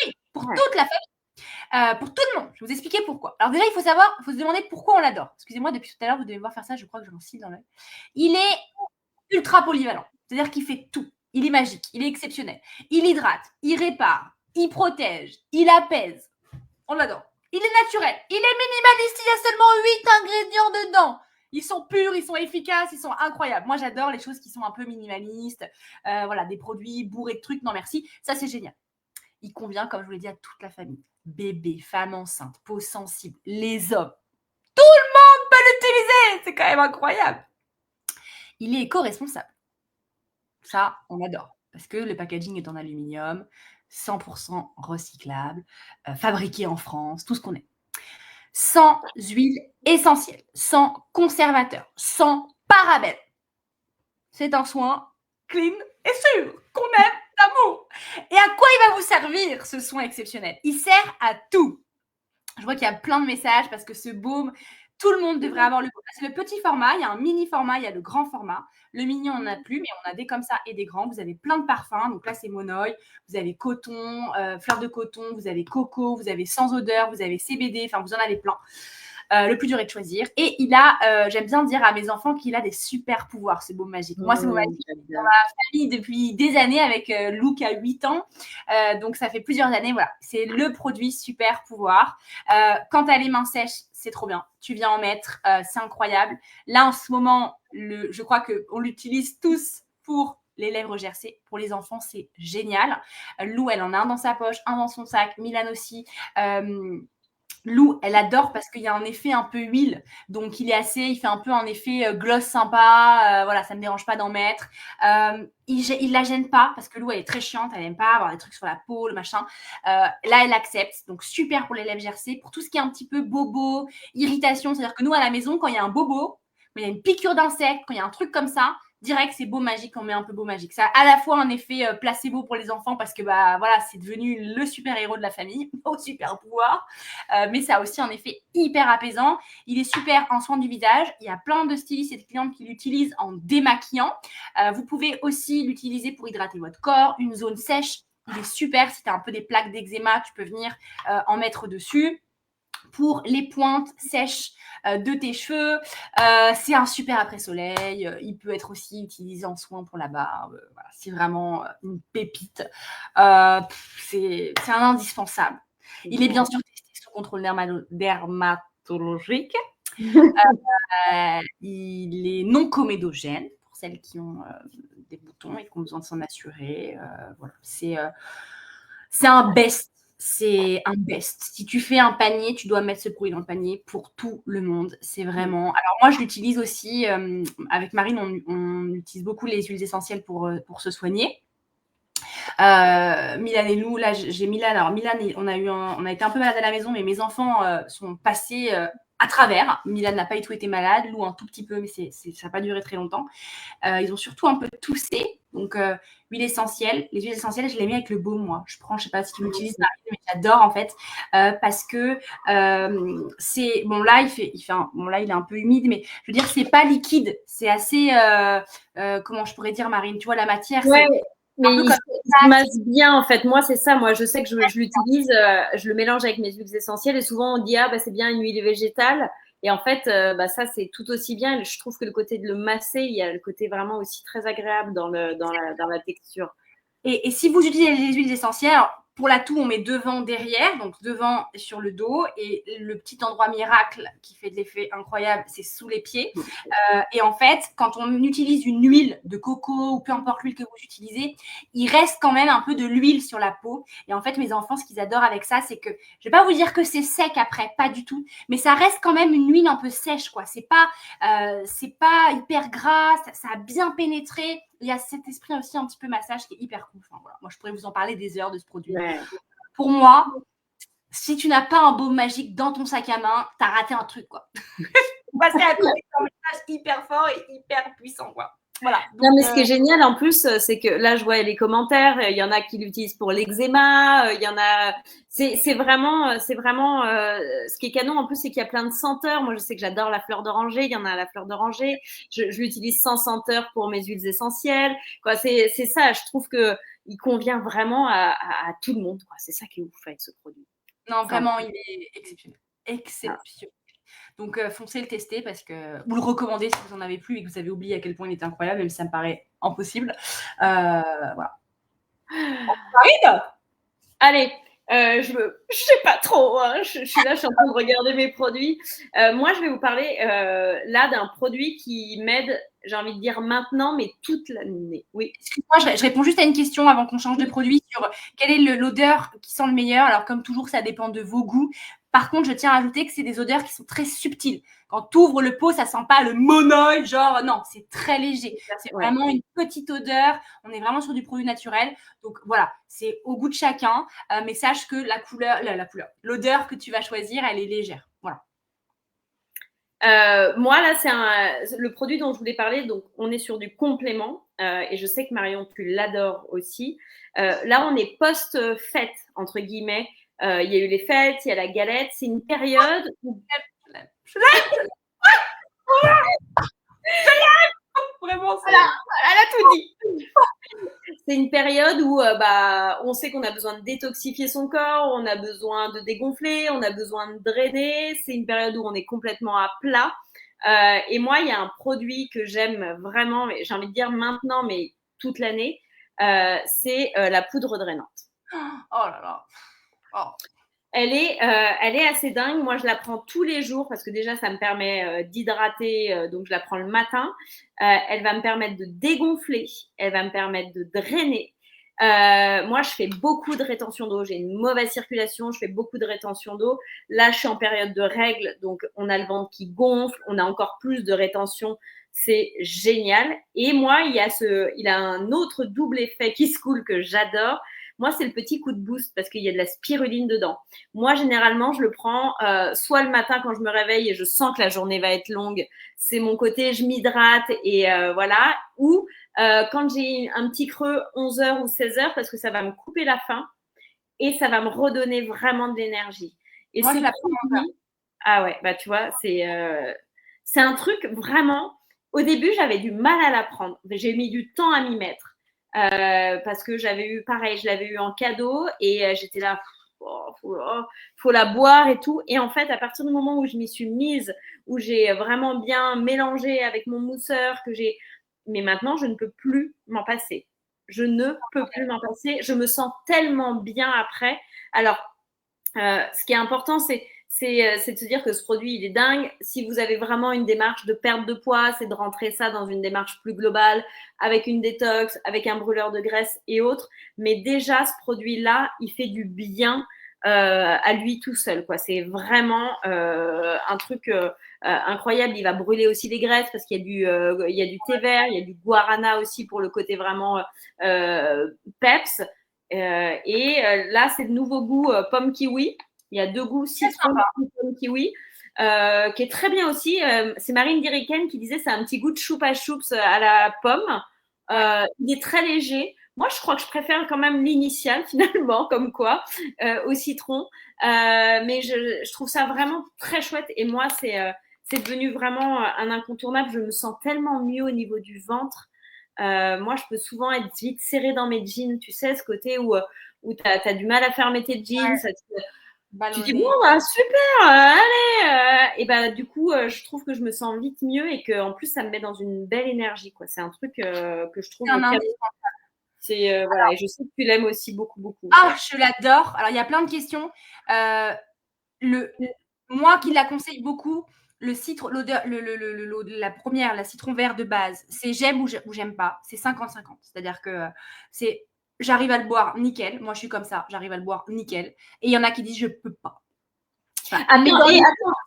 Oui, pour toute la famille. Pour tout le monde. Je vais vous expliquer pourquoi. Alors déjà, il faut se demander pourquoi on l'adore. Excusez-moi, depuis tout à l'heure, vous devez me voir faire ça. Je crois que j'ai un cil dans l'œil. Il est ultra polyvalent. C'est-à-dire qu'il fait tout. Il est magique. Il est exceptionnel. Il hydrate. Il répare. Il protège. Il apaise. On l'adore. Il est naturel. Il est minimaliste. Il y a seulement 8 ingrédients dedans. Ils sont purs, ils sont efficaces, ils sont incroyables. Moi, j'adore les choses qui sont un peu minimalistes. Voilà, des produits bourrés de trucs. Non, merci. Ça, c'est génial. Il convient, comme je vous l'ai dit, à toute la famille. Bébé, femme enceinte, peau sensible, les hommes. Tout le monde peut l'utiliser. C'est quand même incroyable. il est éco-responsable. Ça, on adore parce que le packaging est en aluminium, 100% recyclable, fabriqué en France, tout ce qu'on aime. Sans huile essentielle, sans conservateur, sans parabènes. C'est un soin clean et sûr qu'on aime d'amour. Et à quoi il va vous servir, ce soin exceptionnel? Il sert à tout. Je vois qu'il y a plein de messages parce que ce baume, tout le monde devrait avoir le baume. C'est le petit format, il y a un mini format, il y a le grand format. Le mini, on n'en a plus, mais on a des comme ça et des grands. Vous avez plein de parfums. Donc là, c'est monoï. Vous avez coton, fleur de coton, vous avez coco, vous avez sans odeur, vous avez CBD. Enfin, vous en avez plein. Le plus dur est de choisir. Et il a, j'aime bien dire à mes enfants qu'il a des super pouvoirs, ce baume magique. Moi, ce baume magique, dans ma famille depuis des années avec Lou qui a 8 ans. Donc, ça fait plusieurs années. Voilà, c'est le produit super pouvoir. Quand tu as les mains sèches, c'est trop bien. Tu viens en mettre, c'est incroyable. Là, en ce moment, je crois qu'on l'utilise tous pour les lèvres gercées. Pour les enfants, c'est génial. Lou, elle en a un dans sa poche, un dans son sac. Milan aussi. Lou, elle adore parce qu'il y a un effet un peu huile. Donc, il fait un peu un effet gloss sympa. Voilà, ça ne me dérange pas d'en mettre. Il la gêne pas parce que Lou, elle est très chiante. Elle n'aime pas avoir des trucs sur la peau, le machin. Là, elle accepte. Donc, super pour les lèvres gercées. Pour tout ce qui est un petit peu bobo, irritation. C'est-à-dire que nous, à la maison, quand il y a un bobo, quand il y a une piqûre d'insecte, quand il y a un truc comme ça, direct, c'est beau magique, on met un peu beau magique. Ça a à la fois un effet placebo pour les enfants parce que voilà, c'est devenu le super-héros de la famille, au super pouvoir, mais ça a aussi un effet hyper apaisant. Il est super en soin du visage. Il y a plein de stylistes et de clientes qui l'utilisent en démaquillant. Vous pouvez aussi l'utiliser pour hydrater votre corps, une zone sèche. Il est super. Si tu as un peu des plaques d'eczéma, tu peux venir en mettre dessus. Pour les pointes sèches de tes cheveux. C'est un super après-soleil. Il peut être aussi utilisé en soin pour la barbe. Voilà, c'est vraiment une pépite. C'est un indispensable. Il est bien sûr testé sous contrôle dermatologique. Il est non comédogène pour celles qui ont des boutons et qui ont besoin de s'en assurer. Voilà. C'est un best. C'est un best. Si tu fais un panier, tu dois mettre ce produit dans le panier pour tout le monde. C'est vraiment. Alors moi, je l'utilise aussi avec Marine. On utilise beaucoup les huiles essentielles pour se soigner. Milan et Lou, là, j'ai Milan. Alors Milan, on a été un peu malade à la maison, mais mes enfants sont passés à travers. Milan n'a pas du tout été malade, Lou un tout petit peu, mais ça n'a pas duré très longtemps. Ils ont surtout un peu toussé. Donc, huile essentielle. Les huiles essentielles, je les mets avec le baume, moi. Je sais pas si tu l'utilises, mais j'adore en fait. Parce que c'est. Bon, là, là, il est un peu humide, mais je veux dire, c'est pas liquide. C'est assez. Comment je pourrais dire, Marine? Tu vois, la matière, ouais. Mais il se masse bien en fait. Moi, c'est ça. Moi, je sais que je l'utilise, je le mélange avec mes huiles essentielles et souvent on dit c'est bien une huile végétale. Et en fait, ça c'est tout aussi bien. Je trouve que le côté de le masser, il y a le côté vraiment aussi très agréable dans la texture. Et si vous utilisez les huiles essentielles, alors, pour la toux, on met devant, derrière, donc devant sur le dos, et le petit endroit miracle qui fait de l'effet incroyable, c'est sous les pieds. Et en fait, quand on utilise une huile de coco ou peu importe l'huile que vous utilisez, il reste quand même un peu de l'huile sur la peau. Et en fait, mes enfants, ce qu'ils adorent avec ça, c'est que, je vais pas vous dire que c'est sec après, pas du tout, mais ça reste quand même une huile un peu sèche, quoi. C'est pas hyper gras, ça a bien pénétré. Il y a cet esprit aussi un petit peu massage qui est hyper cool. Enfin, voilà. Moi, je pourrais vous en parler des heures de ce produit. Ouais. Pour moi, si tu n'as pas un baume magique dans ton sac à main, tu as raté un truc, quoi. Passer à côté d'un message hyper fort et hyper puissant, quoi. Voilà. Donc, non, mais ce qui est génial en plus, c'est que là, je vois les commentaires. Il y en a qui l'utilisent pour l'eczéma. Il y en a. C'est vraiment. Ce qui est canon en plus, c'est qu'il y a plein de senteurs. Moi, je sais que j'adore la fleur d'oranger. Il y en a la fleur d'oranger. Je l'utilise sans senteur pour mes huiles essentielles. Quoi, c'est ça. Je trouve que il convient vraiment à tout le monde. C'est ça qui est ouf avec ce produit. Non, vraiment, il est exceptionnel. Exceptionnel. Donc, foncez le tester parce que vous le recommandez si vous n'en avez plus et que vous avez oublié à quel point il était incroyable, même si ça me paraît impossible. Voilà. Marine ? Allez, je sais pas trop. Hein. Je suis là, je suis en train de regarder mes produits. Moi, je vais vous parler là d'un produit qui m'aide, j'ai envie de dire maintenant, mais toute l'année. Oui. Excuse-moi, je réponds juste à une question avant qu'on change de produit sur quelle est l'odeur qui sent le meilleur. Alors, comme toujours, ça dépend de vos goûts. Par contre, je tiens à ajouter que c'est des odeurs qui sont très subtiles. Quand tu ouvres le pot, ça sent pas le monoïde, genre, non, c'est très léger. C'est vraiment une petite odeur. On est vraiment sur du produit naturel. Donc voilà, c'est au goût de chacun. Mais sache que l'odeur que tu vas choisir, elle est légère. Voilà. Moi, là, c'est le produit dont je voulais parler. Donc, on est sur du complément. Et je sais que Marion, tu l'adores aussi. Là, on est post-fête, entre guillemets. Il y a eu les fêtes, il y a la galette. C'est une période où... Je l'aime. Vraiment, elle a tout dit. C'est une période où on sait qu'on a besoin de détoxifier son corps, on a besoin de dégonfler, on a besoin de drainer. C'est une période où on est complètement à plat. Et moi, il y a un produit que j'aime vraiment, j'ai envie de dire maintenant, mais toute l'année, c'est la poudre drainante. Oh là là. Oh. Elle est assez dingue. Moi, je la prends tous les jours parce que déjà, ça me permet d'hydrater. Donc, je la prends le matin. Elle va me permettre de dégonfler. Elle va me permettre de drainer. Moi, je fais beaucoup de rétention d'eau. J'ai une mauvaise circulation. Je fais beaucoup de rétention d'eau. Là, je suis en période de règles. Donc, on a le ventre qui gonfle. On a encore plus de rétention. C'est génial. Et moi, il a un autre double effet qui se coule que j'adore. Moi, c'est le petit coup de boost parce qu'il y a de la spiruline dedans. Moi, généralement, je le prends soit le matin quand je me réveille et je sens que la journée va être longue. C'est mon côté, je m'hydrate et voilà. Ou quand j'ai un petit creux 11h ou 16h parce que ça va me couper la faim et ça va me redonner vraiment de l'énergie. Et moi, je la prends. Ah ouais, bah tu vois, c'est un truc vraiment... Au début, j'avais du mal à la prendre. J'ai mis du temps à m'y mettre. Parce que je l'avais eu en cadeau et j'étais là, faut la boire et tout. Et en fait, à partir du moment où je m'y suis mise, où j'ai vraiment bien mélangé avec mon mousseur, mais maintenant, je ne peux plus m'en passer. Je ne peux plus m'en passer. Je me sens tellement bien après. Alors, ce qui est important, c'est de se dire que ce produit, il est dingue. Si vous avez vraiment une démarche de perte de poids, c'est de rentrer ça dans une démarche plus globale, avec une détox, avec un brûleur de graisse et autres. Mais déjà, ce produit-là, il fait du bien à lui tout seul, quoi. C'est vraiment un truc incroyable. Il va brûler aussi les graisses parce qu'il y a du thé vert, il y a du guarana aussi pour le côté vraiment peps. Là, c'est le nouveau goût pomme kiwi. Il y a 2 goûts, citron et pomme kiwi, qui est très bien aussi. C'est Marine Diriken qui disait c'est un petit goût de choupa choups à la pomme. Il est très léger. Moi, je crois que je préfère quand même l'initial finalement, comme quoi, au citron. Mais je trouve ça vraiment très chouette. Et moi, c'est devenu vraiment un incontournable. Je me sens tellement mieux au niveau du ventre. Moi, je peux souvent être vite serrée dans mes jeans. Tu sais, ce côté où tu as du mal à fermer tes jeans. Tu dis, bon, super, allez. Et du coup, je trouve que je me sens vite mieux et qu'en plus, ça me met dans une belle énergie, quoi. C'est un truc que je trouve... Voilà, et je sais que tu l'aimes aussi beaucoup, beaucoup. Ah, je l'adore. Alors, il y a plein de questions. Moi qui la conseille beaucoup, la première, la citron vert de base, c'est j'aime ou j'aime pas. C'est 50-50. C'est-à-dire que j'arrive à le boire nickel. Moi, je suis comme ça. J'arrive à le boire nickel. Et il y en a qui disent je peux pas. Attends,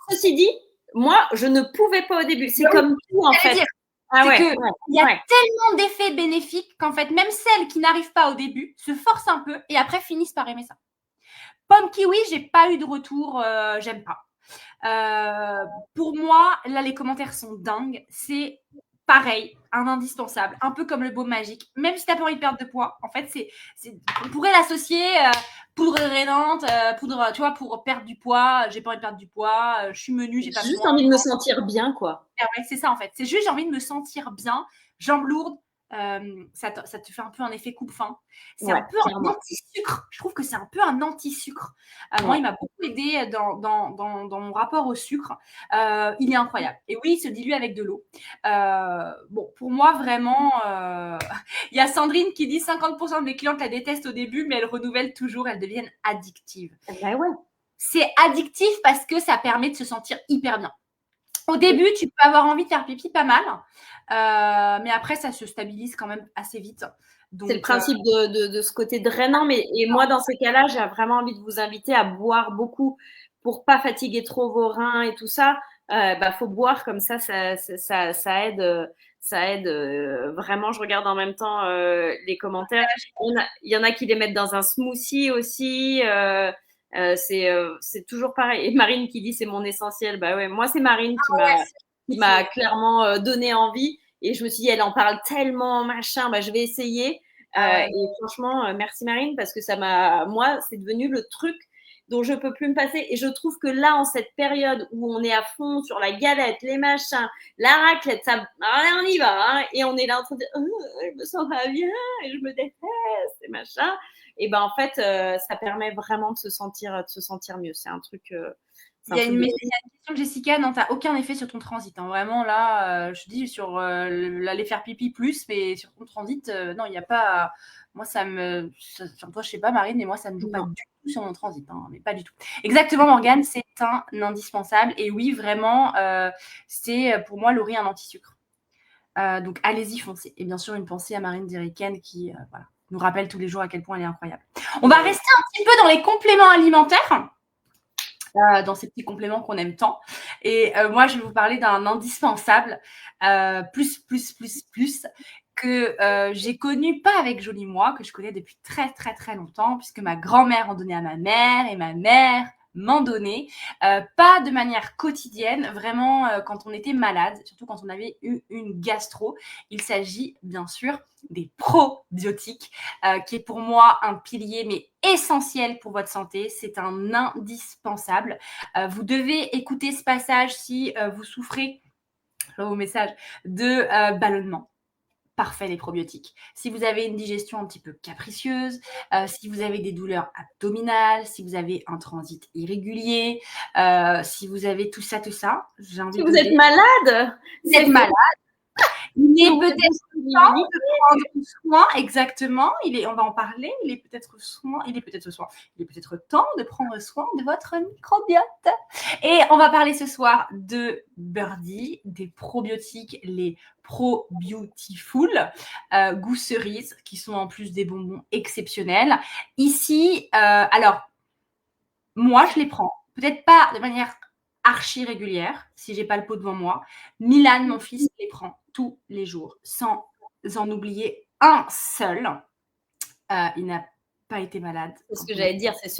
ceci dit, moi, je ne pouvais pas au début. C'est comme tout, en fait. Il y a tellement d'effets bénéfiques qu'en fait, même celles qui n'arrivent pas au début se forcent un peu et après finissent par aimer ça. Pomme kiwi, j'ai pas eu de retour, j'aime pas. Pour moi, là, les commentaires sont dingues. C'est pareil, un indispensable, un peu comme le baume magique. Même si tu n'as pas envie de perdre de poids, en fait, on pourrait l'associer poudre drainante, poudre, tu vois, pour perdre du poids. J'ai pas envie de perdre du poids, je suis menue, j'ai pas juste envie de me sentir bien, quoi. Ouais, c'est ça, en fait. C'est juste, j'ai envie de me sentir bien, jambes lourdes. Ça te fait un peu un effet coupe-faim. C'est un peu un anti-sucre. Je trouve que c'est un peu un anti-sucre. Moi, il m'a beaucoup aidé dans mon rapport au sucre. Il est incroyable. Et oui, il se dilue avec de l'eau. Bon, pour moi, vraiment, il y a Sandrine qui dit 50% de mes clientes la détestent au début, mais elles renouvellent toujours, elles deviennent addictives. C'est addictif parce que ça permet de se sentir hyper bien. Au début, tu peux avoir envie de faire pipi pas mal, mais après, ça se stabilise quand même assez vite. C'est le principe de ce côté drainant. Et moi, dans ces cas-là, j'ai vraiment envie de vous inviter à boire beaucoup pour pas fatiguer trop vos reins et tout ça, faut boire comme ça aide. Ça aide vraiment. Je regarde en même temps les commentaires. Il y en a qui les mettent dans un smoothie aussi. C'est toujours pareil. Et Marine qui dit c'est mon essentiel. Bah ouais, moi c'est Marine qui m'a clairement donné envie. Et je me suis dit, elle en parle tellement, machin, je vais essayer. Et franchement, merci Marine, parce que moi, c'est devenu le truc dont je peux plus me passer. Et je trouve que là, en cette période où on est à fond sur la galette, les machins, la raclette, on y va, hein, et on est là en train de dire, je me sens pas bien, et je me déteste, et machin. Et en fait, ça permet vraiment de se sentir mieux. C'est un truc. Il y a une question de Jessica, non, tu n'as aucun effet sur ton transit. Hein. Vraiment, là, je dis sur l'aller faire pipi plus, mais sur ton transit, non, il n'y a pas. Moi, toi, je sais pas, Marine, mais moi, ça ne me joue pas du tout sur mon transit. Hein, mais pas du tout. Exactement, Morgane, c'est un indispensable. Et oui, vraiment, c'est pour moi, Laurie, un anti-sucre. Donc, allez-y, foncez. Et bien sûr, une pensée à Marine Diriken qui nous rappelle tous les jours à quel point elle est incroyable. On va rester un petit peu dans les compléments alimentaires. Dans ces petits compléments qu'on aime tant. Et moi, je vais vous parler d'un indispensable, plus, que j'ai connu, pas avec Jolie Moi, que je connais depuis très, très, très longtemps, puisque ma grand-mère en donnait à ma mère, et ma mère m'en donnait, pas de manière quotidienne, vraiment quand on était malade, surtout quand on avait eu une gastro. Il s'agit bien sûr des probiotiques, qui est pour moi un pilier mais essentiel pour votre santé. C'est un indispensable. Vous devez écouter ce passage si vous souffrez, au message, de ballonnement. Parfait, les probiotiques. Si vous avez une digestion un petit peu capricieuse, si vous avez des douleurs abdominales, si vous avez un transit irrégulier, si vous avez tout ça, j'ai envie de vous êtes malade, vous êtes malade. Il est peut-être temps de prendre soin, exactement. On va en parler. Il est peut-être temps de prendre soin de votre microbiote. Et on va parler ce soir de Birdie, des probiotiques, les Probiotiful, goût cerise, qui sont en plus des bonbons exceptionnels. Ici, alors, moi, je les prends. Peut-être pas de manière archi régulière, si j'ai pas le pot devant moi. Milan, mon fils, les prend tous les jours, sans en oublier un seul. Il n'a pas été malade. C'est ce que j'allais dire, c'est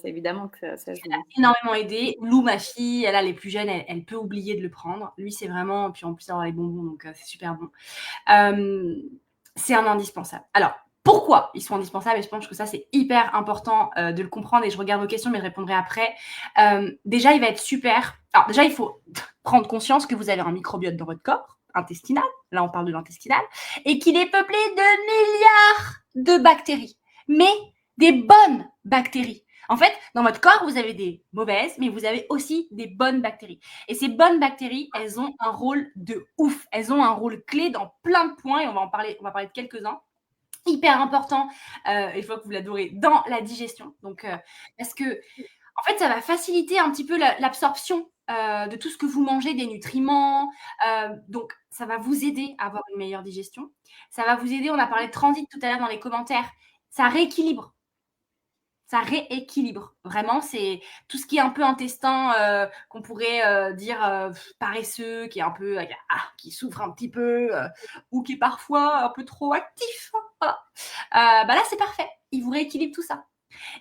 évidemment que ça joue. Ça a énormément aidé. Lou, ma fille, elle est plus jeune, elle peut oublier de le prendre. Lui, c'est vraiment, puis en plus d'avoir les bonbons, donc c'est super bon. C'est un indispensable. Alors, pourquoi ils sont indispensables? Et je pense que ça, c'est hyper important de le comprendre. Et je regarde vos questions, mais je répondrai après. Déjà, il va être super. Alors, déjà, il faut prendre conscience que vous avez un microbiote dans votre corps intestinal. Là, on parle de l'intestinal. Et qu'il est peuplé de milliards de bactéries. Mais des bonnes bactéries. En fait, dans votre corps, vous avez des mauvaises, mais vous avez aussi des bonnes bactéries. Et ces bonnes bactéries, elles ont un rôle de ouf. Elles ont un rôle clé dans plein de points, et on va parler de quelques-uns. Hyper important, il faut que vous l'adorez, dans la digestion. Donc, parce que, en fait, ça va faciliter un petit peu l'absorption de tout ce que vous mangez, des nutriments. Donc, ça va vous aider à avoir une meilleure digestion. Ça va vous aider, on a parlé de transit tout à l'heure dans les commentaires, ça rééquilibre. Ça rééquilibre. Vraiment, c'est tout ce qui est un peu intestin, qu'on pourrait dire paresseux, qui est un peu, qui souffre un petit peu, ou qui est parfois un peu trop actif. Voilà. Là, c'est parfait. Il vous rééquilibre tout ça.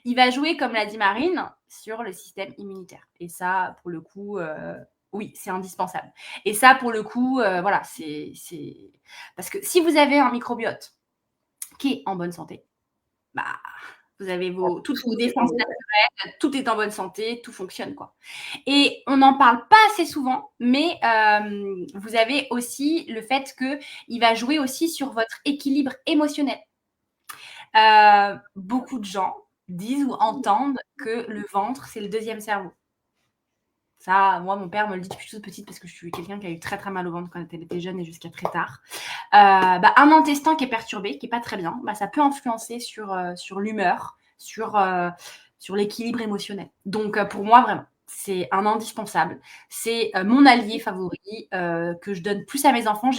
Il va jouer, comme l'a dit Marine, sur le système immunitaire. Et ça, pour le coup, oui, c'est indispensable. Et ça, pour le coup, voilà, c'est parce que si vous avez un microbiote qui est en bonne santé, vous avez toutes vos défenses naturelles, tout est en bonne santé, tout fonctionne, quoi. Et on n'en parle pas assez souvent, mais vous avez aussi le fait qu'il va jouer aussi sur votre équilibre émotionnel. Beaucoup de gens disent ou entendent que le ventre, c'est le deuxième cerveau. Ça, moi, mon père me le dit depuis toute petite parce que je suis quelqu'un qui a eu très très mal au ventre quand elle était jeune et jusqu'à très tard. Un intestin qui est perturbé, qui n'est pas très bien, ça peut influencer sur l'humeur, sur l'équilibre émotionnel. Donc, pour moi, vraiment, c'est un indispensable. C'est mon allié favori que je donne plus à mes enfants.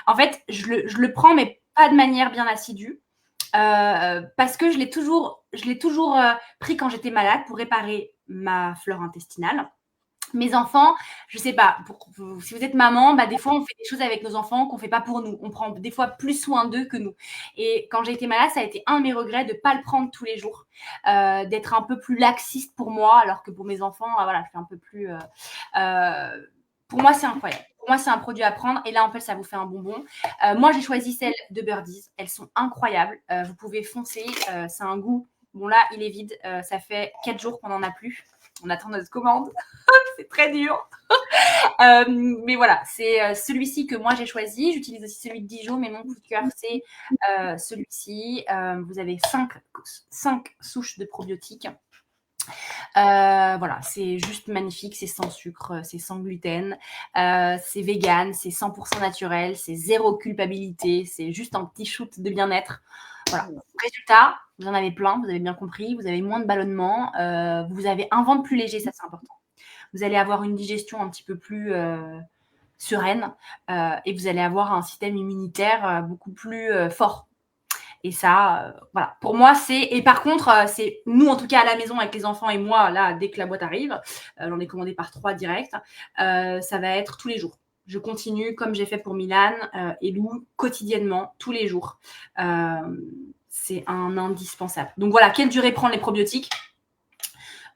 En fait, je le prends, mais pas de manière bien assidue. Parce que je l'ai toujours pris quand j'étais malade pour réparer ma flore intestinale. Mes enfants, je sais pas, si vous êtes maman, des fois, on fait des choses avec nos enfants qu'on fait pas pour nous. On prend des fois plus soin d'eux que nous. Et quand j'ai été malade, ça a été un de mes regrets de pas le prendre tous les jours, d'être un peu plus laxiste pour moi, alors que pour mes enfants, voilà, je fais un peu plus. Pour moi, c'est incroyable. Pour moi, c'est un produit à prendre. Et là, en fait, ça vous fait un bonbon. Moi, j'ai choisi celles de Birdies. Elles sont incroyables. Vous pouvez foncer. C'est un goût. Bon, là, il est vide. Ça fait 4 jours qu'on n'en a plus. On attend notre commande. C'est très dur. Mais voilà, c'est celui-ci que moi j'ai choisi. J'utilise aussi celui de Dijon, mais mon coup de cœur, c'est celui-ci. Vous avez 5 souches de probiotiques. Voilà, c'est juste magnifique, c'est sans sucre, c'est sans gluten, c'est vegan, c'est 100% naturel, c'est zéro culpabilité, c'est juste un petit shoot de bien-être. Voilà. Résultat, vous en avez plein, vous avez bien compris, vous avez moins de ballonnement, vous avez un ventre plus léger, ça c'est important. Vous allez avoir une digestion un petit peu plus sereine et vous allez avoir un système immunitaire beaucoup plus fort. Et ça, voilà. Pour moi, c'est. Et par contre, c'est nous, en tout cas, à la maison, avec les enfants et moi, là, dès que la boîte arrive, j'en ai commandé par 3 direct, ça va être tous les jours. Je continue, comme j'ai fait pour Milan et Lou, quotidiennement, tous les jours. C'est un indispensable. Donc voilà, quelle durée prendre les probiotiques?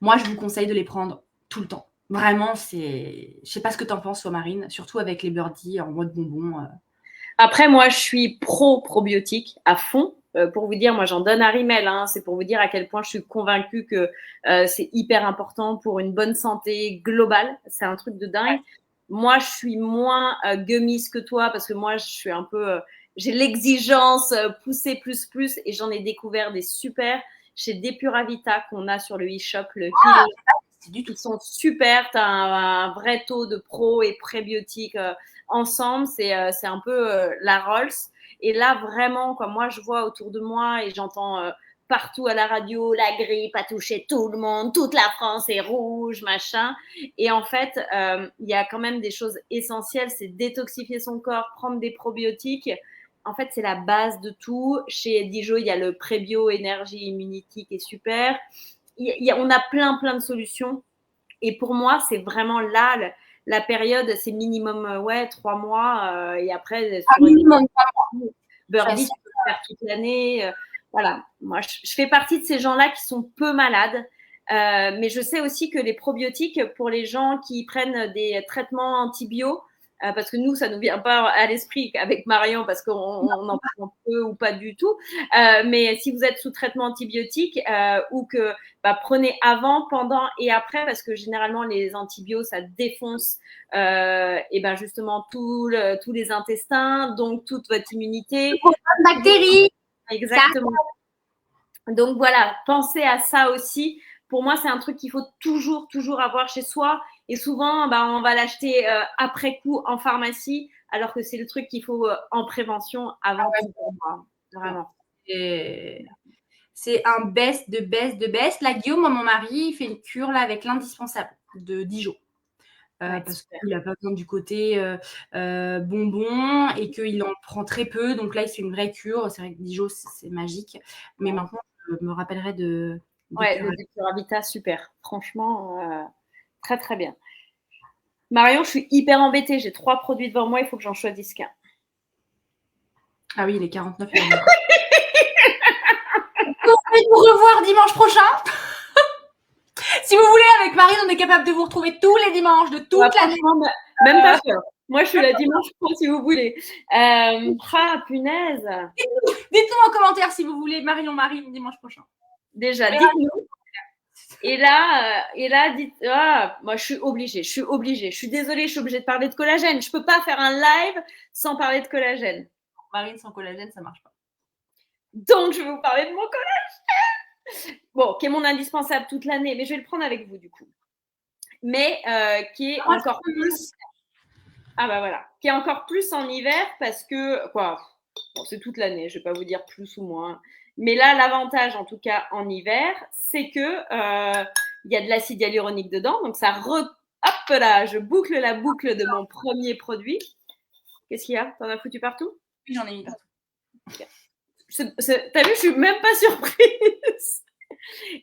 Moi, je vous conseille de les prendre tout le temps. Vraiment, c'est. Je sais pas ce que tu en penses, toi, Marine, surtout avec les birdies en mode bonbon. Après, moi, je suis pro-probiotique à fond. Pour vous dire, moi, j'en donne à Rimmel. Hein, c'est pour vous dire à quel point je suis convaincue que c'est hyper important pour une bonne santé globale. C'est un truc de dingue. Moi, je suis moins gummies que toi parce que moi, je suis un peu… j'ai l'exigence poussée plus et j'en ai découvert des super chez Depuravita qu'on a sur le e-shop, le Kilo. Ils sont super. Tu as un vrai taux de pro et prébiotiques ensemble. C'est un peu la Rolls. Et là, vraiment, comme moi, je vois autour de moi et j'entends partout à la radio, la grippe a touché tout le monde, toute la France est rouge, machin. Et en fait, il y a quand même des choses essentielles, c'est détoxifier son corps, prendre des probiotiques. En fait, c'est la base de tout. Chez Dijon, il y a le Prébio Énergie Immunity qui est super. On a plein de solutions. Et pour moi, c'est vraiment là, la période, c'est minimum 3 mois. Et après, sur minimum 3 mois. Birdie, tu peux faire toute l'année. Voilà. Moi, je fais partie de ces gens-là qui sont peu malades. Mais je sais aussi que les probiotiques, pour les gens qui prennent des traitements antibio, parce que nous, ça ne nous vient pas à l'esprit avec Marion, parce qu'on en prend peu ou pas du tout. Mais si vous êtes sous traitement antibiotique ou que prenez avant, pendant et après, parce que généralement, les antibiotiques, ça défonce et justement tous les intestins, donc toute votre immunité. Bactéries. Exactement. Donc voilà, pensez à ça aussi. Pour moi, c'est un truc qu'il faut toujours avoir chez soi. Et souvent, on va l'acheter après coup en pharmacie, alors que c'est le truc qu'il faut en prévention avant tout pour moi. Vraiment. C'est un best de best. Là, Guillaume, mon mari, il fait une cure là, avec l'indispensable de Dijon. Parce qu'il n'a pas besoin du côté bonbon et qu'il en prend très peu. Donc là, il fait une vraie cure. C'est vrai que Dijon, c'est magique. Mais maintenant, je me rappellerai de le Depuravita, super. Franchement, très bien. Marion, je suis hyper embêtée. J'ai 3 produits devant moi. Il faut que j'en choisisse qu'un. Ah oui, il est 49 €. On va nous revoir dimanche prochain. Si vous voulez, avec Marine, on est capable de vous retrouver tous les dimanches de toute l'année. Même pas sûr. Moi, je suis là dimanche, si vous voulez. Punaise. Dites-nous en commentaire si vous voulez Marion Marine dimanche prochain. Déjà, dites-nous. Et là, dites, moi, je suis obligée. Je suis désolée, je suis obligée de parler de collagène. Je peux pas faire un live sans parler de collagène. Marine, sans collagène, ça marche pas. Donc, je vais vous parler de mon collagène. Bon, qui est mon indispensable toute l'année, mais je vais le prendre avec vous, du coup. Mais qui est encore plus… qui est encore plus en hiver parce que, c'est toute l'année, je ne vais pas vous dire plus ou moins. Mais là, l'avantage, en tout cas en hiver, c'est que il y a de l'acide hyaluronique dedans. Donc, hop là, je boucle la boucle de mon premier produit. Qu'est-ce qu'il y a? T'en as foutu partout? Oui, j'en ai mis partout. Okay. T'as vu, je suis même pas surprise.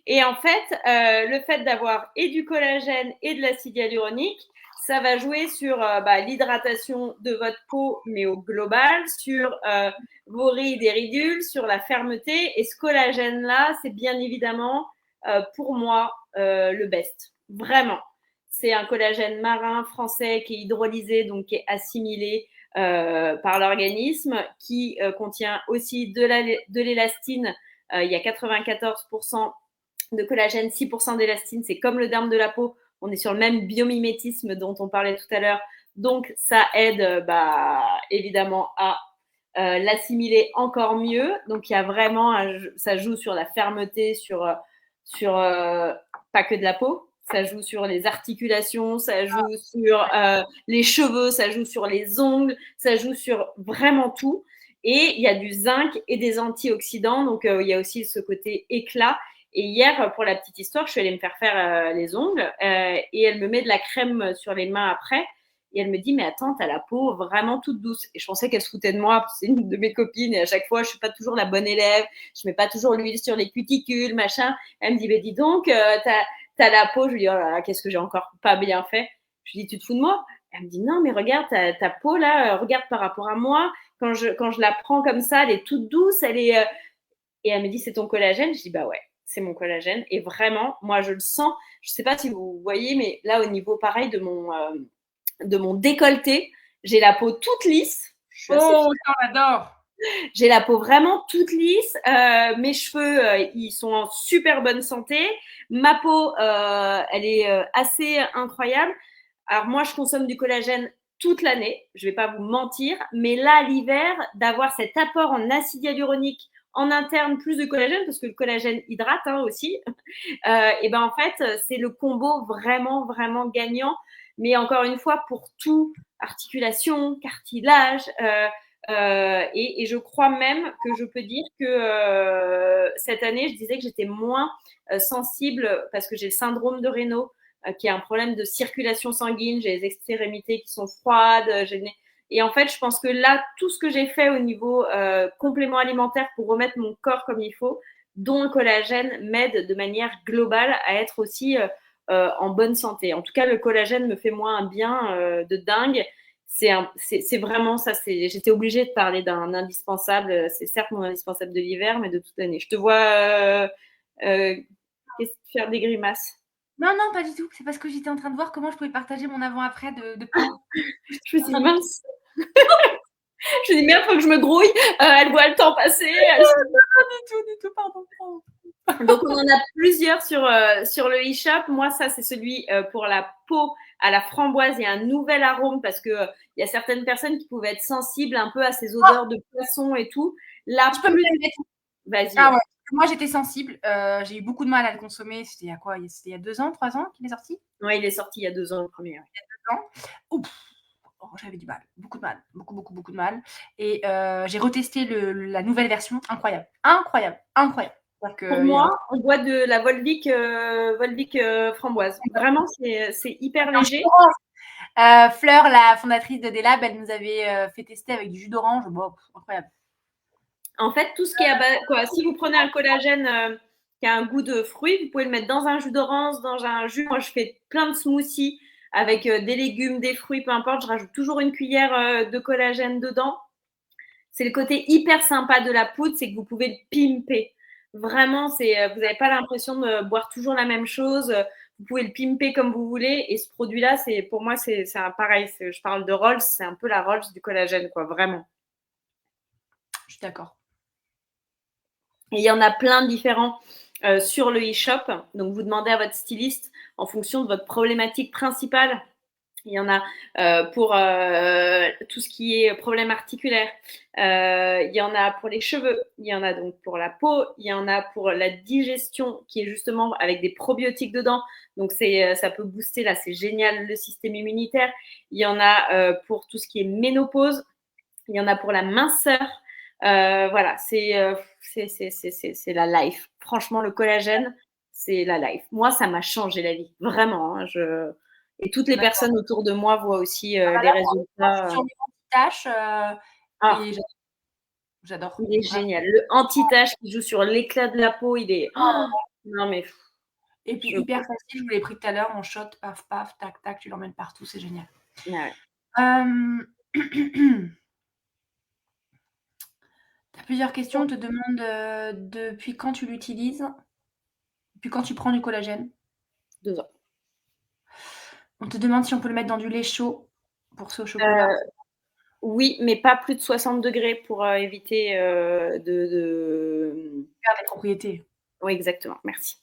Et en fait, le fait d'avoir et du collagène et de l'acide hyaluronique, ça va jouer sur l'hydratation de votre peau, mais au global, sur vos rides et ridules, sur la fermeté. Et ce collagène-là, c'est bien évidemment, pour moi, le best. Vraiment. C'est un collagène marin français qui est hydrolysé, donc qui est assimilé par l'organisme, qui contient aussi de l'élastine. Il y a 94% de collagène, 6% d'élastine. C'est comme le derme de la peau. On est sur le même biomimétisme dont on parlait tout à l'heure. Donc, ça aide évidemment à l'assimiler encore mieux. Donc, il y a vraiment, ça joue sur la fermeté, sur pas que de la peau. Ça joue sur les articulations, ça joue sur les cheveux, ça joue sur les ongles, ça joue sur vraiment tout. Et il y a du zinc et des antioxydants. Donc, il y a aussi ce côté éclat. Et hier, pour la petite histoire, je suis allée me faire les ongles et elle me met de la crème sur les mains après. Et elle me dit, mais attends, t'as la peau vraiment toute douce. Et je pensais qu'elle se foutait de moi, parce que c'est une de mes copines. Et à chaque fois, je suis pas toujours la bonne élève. Je mets pas toujours l'huile sur les cuticules, machin. Elle me dit, mais dis donc, t'as la peau. Je lui dis, oh là là, qu'est-ce que j'ai encore pas bien fait. Je lui dis, tu te fous de moi? Elle me dit, non, mais regarde, ta peau là, regarde par rapport à moi. Quand je la prends comme ça, elle est toute douce. Et elle me dit, c'est ton collagène? Je dis, bah ouais, c'est mon collagène. Et vraiment, moi, je le sens. Je sais pas si vous voyez, mais là, au niveau pareil de mon décolleté, j'ai la peau toute lisse. Oh, j'adore. J'ai la peau vraiment toute lisse. Mes cheveux, ils sont en super bonne santé. Ma peau, elle est assez incroyable. Alors moi, je consomme du collagène toute l'année. Je vais pas vous mentir. Mais là, l'hiver, d'avoir cet apport en acide hyaluronique en interne, plus de collagène, parce que le collagène hydrate aussi. Et ben en fait, c'est le combo vraiment, vraiment gagnant. Mais encore une fois, pour tout, articulation, cartilage, et je crois même que je peux dire que cette année, je disais que j'étais moins sensible parce que j'ai le syndrome de Raynaud, qui est un problème de circulation sanguine. J'ai les extrémités qui sont froides. Et en fait, je pense que là, tout ce que j'ai fait au niveau complément alimentaire pour remettre mon corps comme il faut, dont le collagène, m'aide de manière globale à être aussi en bonne santé. En tout cas, le collagène me fait moi un bien de dingue. C'est vraiment ça. J'étais obligée de parler d'un indispensable. C'est certes mon indispensable de l'hiver, mais de toute l'année. Je te vois faire des grimaces. Non, non, pas du tout. C'est parce que j'étais en train de voir comment je pouvais partager mon avant-après de peau. Je me suis dit, mince. Je me dis, merde, faut que je me grouille. Elle voit le temps passer. Non, du tout, pardon. Donc, on en a plusieurs sur le e-shop. Moi, ça, c'est celui pour la peau à la framboise. Il y a un nouvel arôme parce que il y a certaines personnes qui pouvaient être sensibles un peu à ces odeurs de poisson et tout. Là, je peux me le mettre. Vas-y. Ah ouais. Moi, j'étais sensible. J'ai eu beaucoup de mal à le consommer. C'était il y a quoi? C'était il y a 2 ans, 3 ans qu'il est sorti? Oui, il est sorti il y a 2 ans le premier. Il y a 2 ans. Ouf. Oh, j'avais du mal, beaucoup de mal, beaucoup de mal. Et j'ai retesté la nouvelle version, incroyable. Pour moi, on boit de la Volvic framboise. Vraiment, c'est hyper léger. Fleur, la fondatrice de Delab, elle nous avait fait tester avec du jus d'orange. Bon, incroyable. En fait, tout ce qui est si vous prenez un collagène qui a un goût de fruit, vous pouvez le mettre dans un jus d'orange, dans un jus. Moi, je fais plein de smoothies avec des légumes, des fruits, peu importe. Je rajoute toujours une cuillère de collagène dedans. C'est le côté hyper sympa de la poudre, c'est que vous pouvez le pimper. Vraiment, vous n'avez pas l'impression de boire toujours la même chose. Vous pouvez le pimper comme vous voulez. Et ce produit-là, pour moi, c'est pareil. Je parle de Rolls, c'est un peu la Rolls du collagène, quoi, vraiment. Je suis d'accord. Et il y en a plein de différents sur le e-shop. Donc, vous demandez à votre styliste en fonction de votre problématique principale. Il y en a pour tout ce qui est problème articulaire. Il y en a pour les cheveux. Il y en a donc pour la peau. Il y en a pour la digestion qui est justement avec des probiotiques dedans. Donc, ça peut booster, là, c'est génial, le système immunitaire. Il y en a pour tout ce qui est ménopause. Il y en a pour la minceur. Voilà, c'est la life. Franchement, le collagène, c'est la life. Moi, ça m'a changé la vie, vraiment. Et toutes les personnes autour de moi voient aussi les résultats. Sur les anti-taches, j'adore. Il est génial. Le anti-tache qui joue sur l'éclat de la peau, il est Non, mais Et puis, hyper facile, je vous l'ai pris tout à l'heure, mon shot, paf, paf, tac, tac, tu l'emmènes partout, c'est génial. Ouais. Tu as plusieurs questions. On te demande depuis quand tu l'utilises, depuis quand tu prends du collagène. 2 ans. On te demande si on peut le mettre dans du lait chaud pour ce au chocolat. Oui, mais pas plus de 60 degrés pour éviter de... Perdre les propriétés. Oui, exactement. Merci.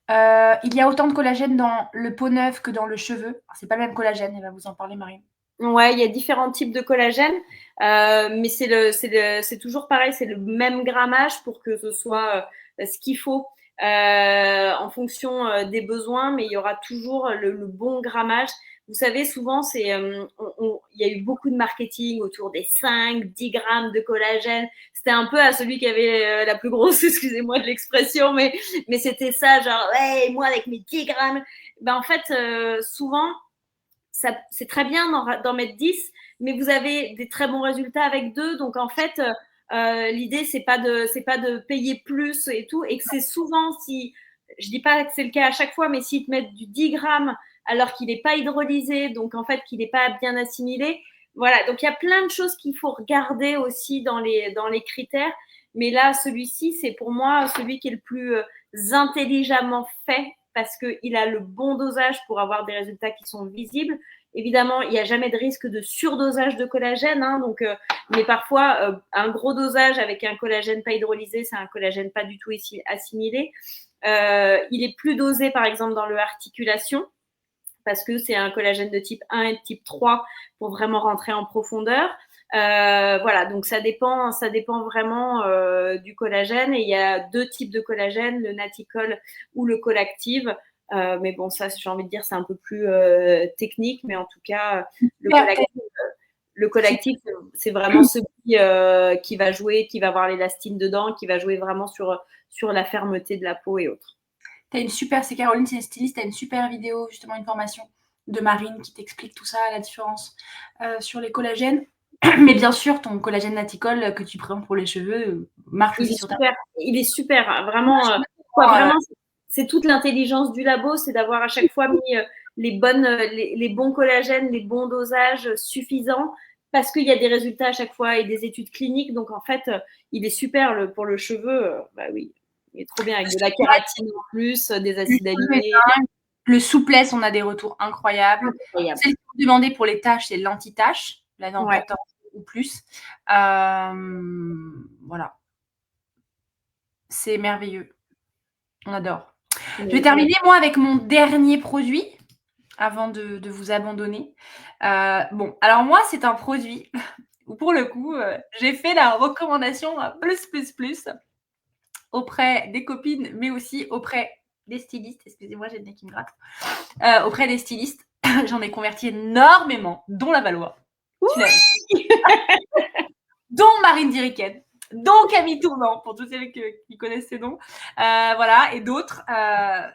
Il y a autant de collagène dans le peau neuve que dans le cheveu. C'est pas le même collagène, elle va vous en parler, Marine. Ouais, il y a différents types de collagène, mais c'est toujours pareil, c'est le même grammage pour que ce soit ce qu'il faut en fonction des besoins, mais il y aura toujours le bon grammage. Vous savez, souvent, il y a eu beaucoup de marketing autour des 5, 10 grammes de collagène. C'était un peu à celui qui avait la plus grosse, excusez-moi de l'expression, mais c'était ça, genre, ouais, moi avec mes 10 grammes. Ben, en fait, souvent, c'est très bien d'en mettre 10, mais vous avez des très bons résultats avec 2. Donc, en fait, l'idée, c'est pas de payer plus et tout. Et que c'est souvent, si, je dis pas que c'est le cas à chaque fois, mais s'ils te mettent du 10 grammes alors qu'il n'est pas hydrolysé, donc en fait, qu'il n'est pas bien assimilé. Voilà. Donc, il y a plein de choses qu'il faut regarder aussi dans les critères. Mais là, celui-ci, c'est pour moi celui qui est le plus intelligemment fait parce qu'il a le bon dosage pour avoir des résultats qui sont visibles. Évidemment, il n'y a jamais de risque de surdosage de collagène, hein, donc, mais parfois, un gros dosage avec un collagène pas hydrolysé, c'est un collagène pas du tout assimilé. Il est plus dosé, par exemple, dans le articulation, parce que c'est un collagène de type 1 et de type 3 pour vraiment rentrer en profondeur. Voilà, donc ça dépend vraiment du collagène. Et il y a 2 types de collagène, le Naticol ou le Colactive. Mais bon, ça, j'ai envie de dire, c'est un peu plus technique. Mais en tout cas, le collectif, c'est vraiment celui qui va jouer, qui va avoir l'élastine dedans, qui va jouer vraiment sur la fermeté de la peau et autres. C'est Caroline, c'est une styliste, tu as une super vidéo, justement une formation de Marine qui t'explique tout ça, la différence sur les collagènes. Mais bien sûr, ton collagène Naticol que tu prends pour les cheveux marche aussi sur ta peau. Il est super, vraiment. Vraiment, c'est toute l'intelligence du labo, c'est d'avoir à chaque fois mis les bons collagènes, les bons dosages suffisants, parce qu'il y a des résultats à chaque fois et des études cliniques. Donc, en fait, il est super pour le cheveu. Bah oui, il est trop bien avec de la kératine en plus, des acides aminés. Le souplesse, on a des retours incroyables. Celle que vous demandez pour les tâches, c'est l'anti-tache, là dans 14 ou plus. Voilà. C'est merveilleux. On adore. Je vais terminer, moi, avec mon dernier produit avant de vous abandonner. Bon, alors moi, c'est un produit où, pour le coup, j'ai fait la recommandation plus auprès des copines, mais aussi auprès des stylistes. Excusez-moi, j'ai le nez qui me gratte. Auprès des stylistes, j'en ai converti énormément, dont la Valois. Dont Marine Diriken, dont Camille Tournant, pour tous ceux qui connaissent ces noms. Voilà, et d'autres.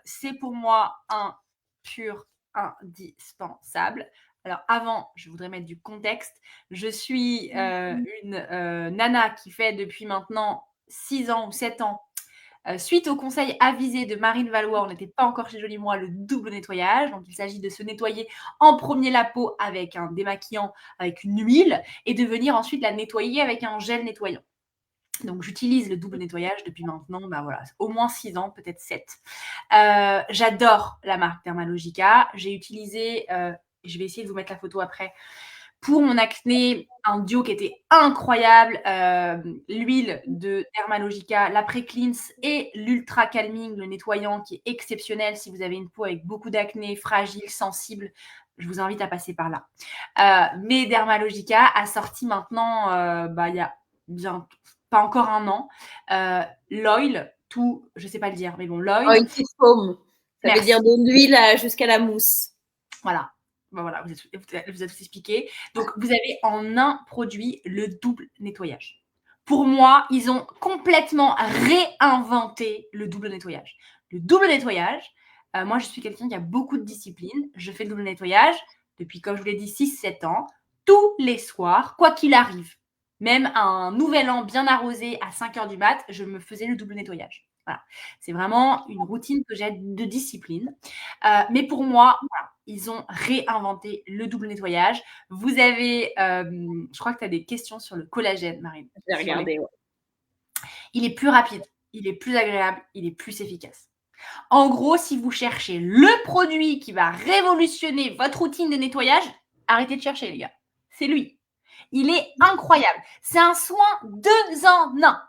C'est pour moi un pur indispensable. Alors avant, je voudrais mettre du contexte. Je suis une nana qui fait depuis maintenant 6 ans ou 7 ans, suite au conseil avisé de Marine Valois, on n'était pas encore chez Jolie Moi, le double nettoyage. Donc, il s'agit de se nettoyer en premier la peau avec un démaquillant, avec une huile, et de venir ensuite la nettoyer avec un gel nettoyant. Donc, j'utilise le double nettoyage depuis maintenant, voilà, au moins 6 ans, peut-être 7. J'adore la marque Dermalogica. J'ai utilisé, je vais essayer de vous mettre la photo après, pour mon acné, un duo qui était incroyable, l'huile de Dermalogica, l'après-cleanse et l'ultra calming, le nettoyant qui est exceptionnel si vous avez une peau avec beaucoup d'acné, fragile, sensible. Je vous invite à passer par là. Mais Dermalogica a sorti maintenant, il y a bien pas encore un an, l'oil, je sais pas le dire, mais bon, l'oil. Oil to foam. Ça veut dire de l'huile jusqu'à la mousse. Voilà. Voilà, vous avez tout expliqué. Donc, vous avez en un produit le double nettoyage. Pour moi, ils ont complètement réinventé le double nettoyage. Le double nettoyage, moi, je suis quelqu'un qui a beaucoup de discipline. Je fais le double nettoyage depuis, comme je vous l'ai dit, 6-7 ans, tous les soirs, quoi qu'il arrive. Même un nouvel an bien arrosé à 5 heures du mat, je me faisais le double nettoyage. Voilà. C'est vraiment une routine que j'ai de discipline. Mais pour moi, voilà, ils ont réinventé le double nettoyage. Vous avez, je crois que tu as des questions sur le collagène, Marine. J'ai regardé, ouais. Il est plus rapide, il est plus agréable, il est plus efficace. En gros, si vous cherchez le produit qui va révolutionner votre routine de nettoyage, arrêtez de chercher, les gars. C'est lui. Il est incroyable. C'est un soin 2 en 1.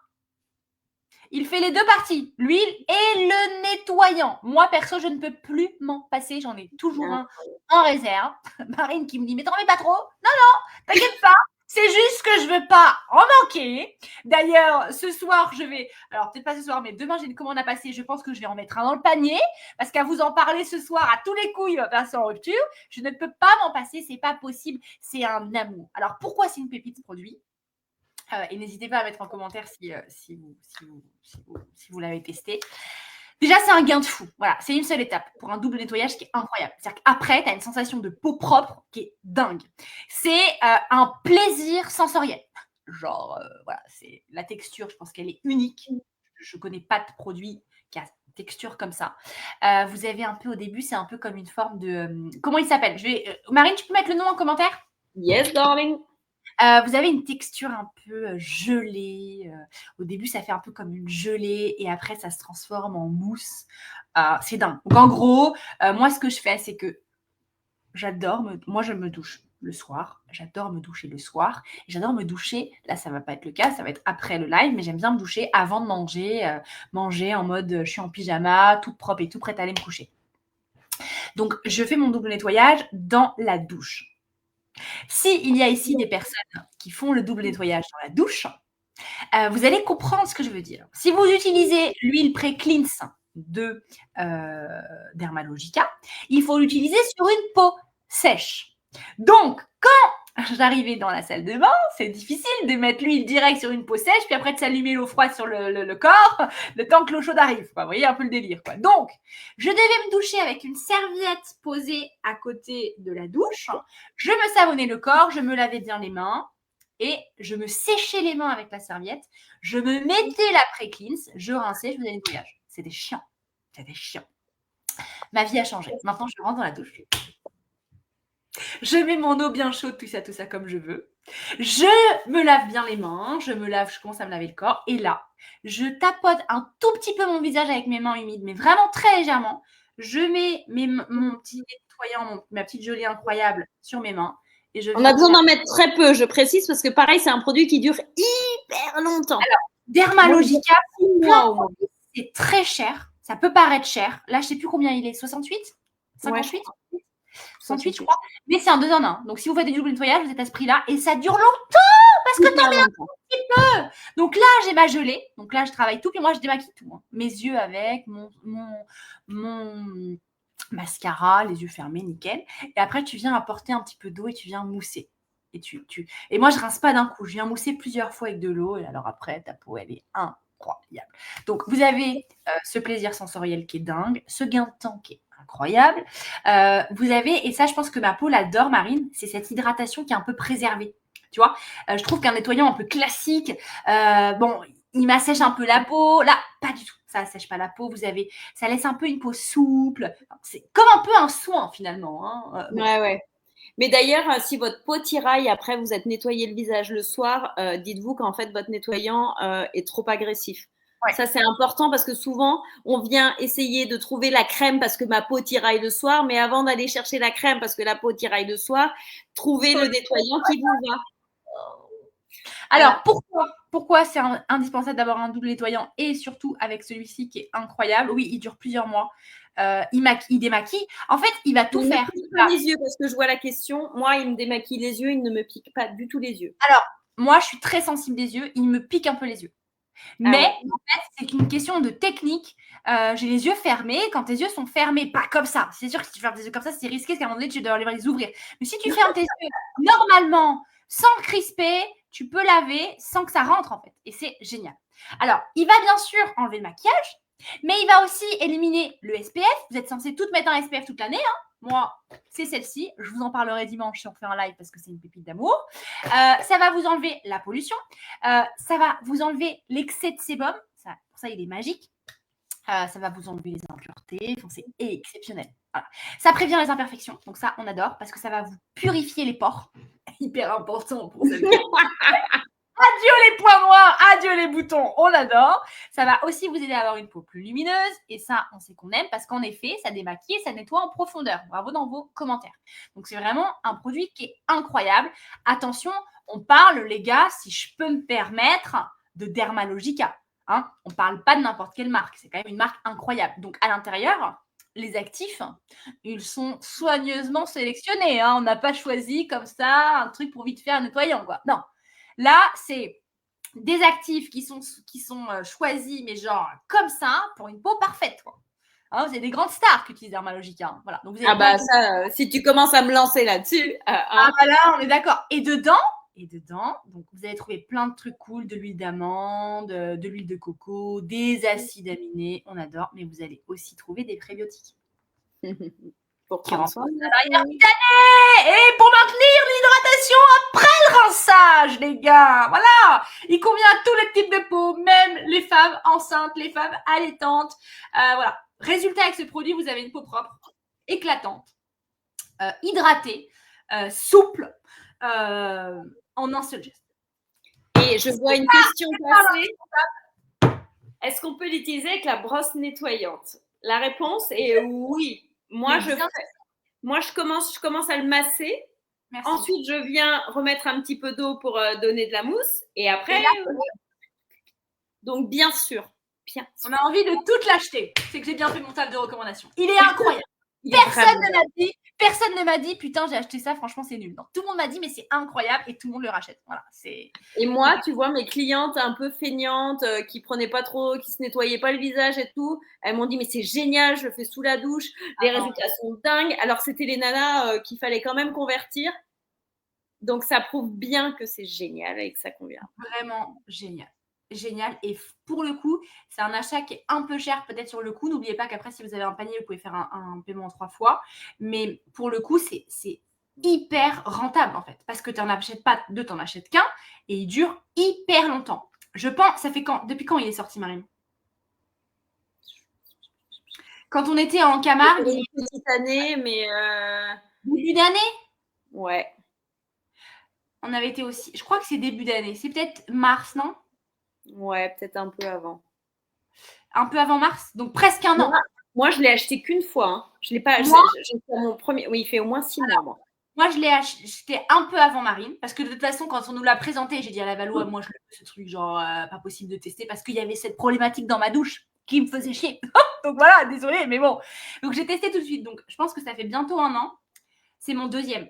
Il fait les deux parties, l'huile et le nettoyant. Moi, perso, je ne peux plus m'en passer. J'en ai toujours un en réserve. Marine qui me dit, mais t'en mets pas trop? Non, non, t'inquiète pas. C'est juste que je veux pas en manquer. D'ailleurs, ce soir, je vais, alors peut-être pas ce soir, mais demain, j'ai une commande à passer. Je pense que je vais en mettre un dans le panier parce qu'à vous en parler ce soir, à tous les coups, il va passer en rupture. Je ne peux pas m'en passer. C'est pas possible. C'est un amour. Alors, pourquoi c'est une pépite ce produit? Et n'hésitez pas à mettre en commentaire si vous l'avez testé. Déjà, c'est un gain de fou. Voilà, c'est une seule étape pour un double nettoyage qui est incroyable. C'est-à-dire qu'après, tu as une sensation de peau propre qui est dingue. C'est un plaisir sensoriel. Genre, voilà, c'est la texture, je pense qu'elle est unique. Je ne connais pas de produit qui a une texture comme ça. Vous avez un peu au début, c'est un peu comme une forme de... comment il s'appelle? Marine, tu peux mettre le nom en commentaire? Yes, darling. Vous avez une texture un peu gelée. Au début, ça fait un peu comme une gelée et après, ça se transforme en mousse. C'est dingue. Donc, en gros, moi, ce que je fais, c'est que moi, je me douche le soir. J'adore me doucher le soir. J'adore me doucher. Là, ça ne va pas être le cas. Ça va être après le live. Mais j'aime bien me doucher avant de manger. Manger en mode, je suis en pyjama, toute propre et tout prête à aller me coucher. Donc, je fais mon double nettoyage dans la douche. S'il y a ici des personnes qui font le double nettoyage dans la douche, vous allez comprendre ce que je veux dire. Si vous utilisez l'huile pré-cleanse de Dermalogica, il faut l'utiliser sur une peau sèche. Donc, quand j'arrivais dans la salle de bain, c'est difficile de mettre l'huile directe sur une peau sèche, puis après de s'allumer l'eau froide sur le corps, le temps que l'eau chaude arrive. Vous voyez un peu le délire, quoi. Donc, je devais me doucher avec une serviette posée à côté de la douche. Je me savonnais le corps, je me lavais bien les mains et je me séchais les mains avec la serviette. Je me mettais la pré-cleanse, je rinçais, je faisais le nettoyage. C'était chiant. C'était chiant. Ma vie a changé. Maintenant, je rentre dans la douche. Je mets mon eau bien chaude, tout ça comme je veux. Je me lave bien les mains, je commence à me laver le corps. Et là, je tapote un tout petit peu mon visage avec mes mains humides, mais vraiment très légèrement. Je mets mon petit nettoyant, ma petite gelée incroyable sur mes mains. Et on a besoin d'en mettre très peu, je précise, parce que pareil, c'est un produit qui dure hyper longtemps. Alors, Dermalogica, c'est très cher. Ça peut paraître cher. Là, je ne sais plus combien il est. 68 58 ouais. 68, je crois. Mais c'est un 2 en 1. Donc, si vous faites des doubles nettoyages, vous êtes à ce prix-là. Et ça dure longtemps parce que t'en mets un petit peu. Donc là, j'ai ma gelée. Donc là, je travaille tout. Puis moi, je démaquille tout. Hein. Mes yeux avec, mon mascara, les yeux fermés, nickel. Et après, tu viens apporter un petit peu d'eau et tu viens mousser. Et moi, je rince pas d'un coup. Je viens mousser plusieurs fois avec de l'eau. Et alors après, ta peau, elle est incroyable. Donc, vous avez ce plaisir sensoriel qui est dingue, ce gain de temps qui est incroyable. Vous avez, et ça, je pense que ma peau l'adore, Marine, c'est cette hydratation qui est un peu préservée. Tu vois, je trouve qu'un nettoyant un peu classique, bon, il m'assèche un peu la peau. Là, pas du tout. Ça assèche pas la peau. Ça laisse un peu une peau souple. C'est comme un peu un soin finalement. Hein. Bon. Ouais. Mais d'ailleurs, si votre peau tiraille après vous êtes nettoyé le visage le soir, dites-vous qu'en fait votre nettoyant est trop agressif. Ouais. Ça, c'est important parce que souvent, on vient essayer de trouver la crème parce que ma peau tiraille le soir, mais avant d'aller chercher la crème parce que la peau tiraille le soir, trouvez le nettoyant qui vous va. Alors, pourquoi c'est indispensable d'avoir un double nettoyant et surtout avec celui-ci qui est incroyable? Oui, il dure plusieurs mois. Il démaquille. En fait, il va tout faire. Il me pique pas les yeux parce que je vois la question. Moi, il me démaquille les yeux, il ne me pique pas du tout les yeux. Alors, moi, je suis très sensible des yeux. Il me pique un peu les yeux. Mais en fait, c'est une question de technique. J'ai les yeux fermés. Quand tes yeux sont fermés, pas comme ça. C'est sûr que si tu fermes tes yeux comme ça, c'est risqué parce qu'à un moment donné, tu dois les ouvrir. Mais si tu fermes tes yeux normalement, sans crisper, tu peux laver sans que ça rentre en fait. Et c'est génial. Alors, il va bien sûr enlever le maquillage, mais il va aussi éliminer le SPF. Vous êtes censé toutes mettre un SPF toute l'année. Hein. Moi, c'est celle-ci. Je vous en parlerai dimanche si on fait un live parce que c'est une pépite d'amour. Ça va vous enlever la pollution. Ça va vous enlever l'excès de sébum. Pour ça, il est magique. Ça va vous enlever les impuretés. Enfin, c'est exceptionnel. Voilà. Ça prévient les imperfections. Donc ça, on adore parce que ça va vous purifier les pores. Hyper important pour celles qui... Adieu les points noirs, adieu les boutons, on adore. Ça va aussi vous aider à avoir une peau plus lumineuse. Et ça, on sait qu'on aime parce qu'en effet, ça démaquille et ça nettoie en profondeur. Bravo dans vos commentaires. Donc, c'est vraiment un produit qui est incroyable. Attention, on parle, les gars, si je peux me permettre, de Dermalogica. Hein, on ne parle pas de n'importe quelle marque. C'est quand même une marque incroyable. Donc, à l'intérieur, les actifs, ils sont soigneusement sélectionnés. Hein. On n'a pas choisi comme ça un truc pour vite faire un nettoyant, quoi. Non. Là, c'est des actifs qui sont choisis, mais genre comme ça, pour une peau parfaite, quoi. Hein, vous avez des grandes stars qui utilisent Dermalogica. Hein. Voilà. Donc, vous avez ça, si tu commences à me lancer là-dessus. Ah bah là, on est d'accord. Et dedans, donc vous allez trouver plein de trucs cool, de l'huile d'amande, de l'huile de coco, des acides aminés, on adore, mais vous allez aussi trouver des prébiotiques. Pour prendre soin de la barrière cutanée et pour maintenir l'hydratation après le rinçage, les gars. Voilà. Il convient à tous les types de peau, même les femmes enceintes, les femmes allaitantes. Voilà. Résultat, avec ce produit, vous avez une peau propre, éclatante, hydratée, souple, en un seul geste. Et je vois une question passer. Est-ce qu'on peut l'utiliser avec la brosse nettoyante? La réponse est oui. Moi, je commence à le masser. Merci. Ensuite, je viens remettre un petit peu d'eau pour donner de la mousse. Et après, donc bien sûr. On a envie de tout l'acheter. C'est que j'ai bien fait mon table de recommandation. Il est incroyable. Personne ne m'a dit, putain, j'ai acheté ça, franchement, c'est nul. Donc, tout le monde m'a dit, mais c'est incroyable et tout le monde le rachète. Voilà, et moi, tu vois, mes clientes un peu feignantes, qui prenaient pas trop, qui se nettoyaient pas le visage et tout, elles m'ont dit, mais c'est génial, je le fais sous la douche, les résultats sont dingues. Alors, c'était les nanas qu'il fallait quand même convertir. Donc, ça prouve bien que c'est génial et que ça convient. Vraiment génial. Génial. Et pour le coup, c'est un achat qui est un peu cher peut-être sur le coup. N'oubliez pas qu'après, si vous avez un panier, vous pouvez faire un paiement en 3 fois. Mais pour le coup, c'est hyper rentable en fait. Parce que tu n'en achètes pas deux, tu n'en achètes qu'un et il dure hyper longtemps. Je pense, ça fait quand? Depuis quand il est sorti, Marine? Quand on était en Camargue. Une petite année, mais. Début d'année? Ouais. On avait été aussi. Je crois que c'est début d'année. C'est peut-être mars, non? Ouais, peut-être un peu avant. Un peu avant mars, donc presque un an. Moi, je l'ai acheté qu'une fois. Hein. Je l'ai pas. Mon premier. Oui, il fait au moins 6 mois. Moi, je l'ai acheté un peu avant Marine, parce que de toute façon, quand on nous l'a présenté, j'ai dit à la Valois, moi, je le veux ce truc, genre, pas possible de tester, parce qu'il y avait cette problématique dans ma douche qui me faisait chier. Donc voilà, désolée, mais bon. Donc j'ai testé tout de suite. Donc je pense que ça fait bientôt un an. C'est mon deuxième.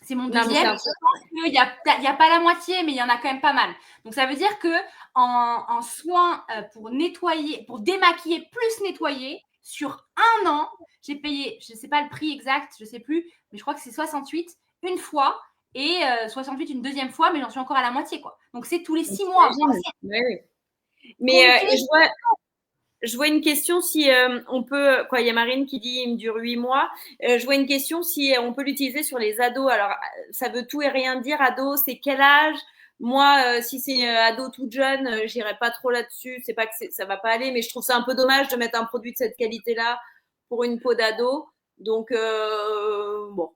C'est mon deuxième. Il n'y a pas la moitié, mais il y en a quand même pas mal. Donc, ça veut dire que en soins pour nettoyer, pour démaquiller plus nettoyer, sur un an, j'ai payé, je ne sais pas le prix exact, je ne sais plus, mais je crois que c'est 68 une fois et 68 une deuxième fois, mais j'en suis encore à la moitié, quoi. Donc, c'est tous les 6 mois. Oui. Mais je vois une question si on peut, quoi, il y a Marine qui dit il me dure 8 mois. Je vois une question si on peut l'utiliser sur les ados. Alors, ça veut tout et rien dire. Ado, c'est quel âge? Moi, si c'est ado toute jeune, j'irai pas trop là-dessus. C'est pas que ça va pas aller, mais je trouve ça un peu dommage de mettre un produit de cette qualité-là pour une peau d'ado. Donc, bon.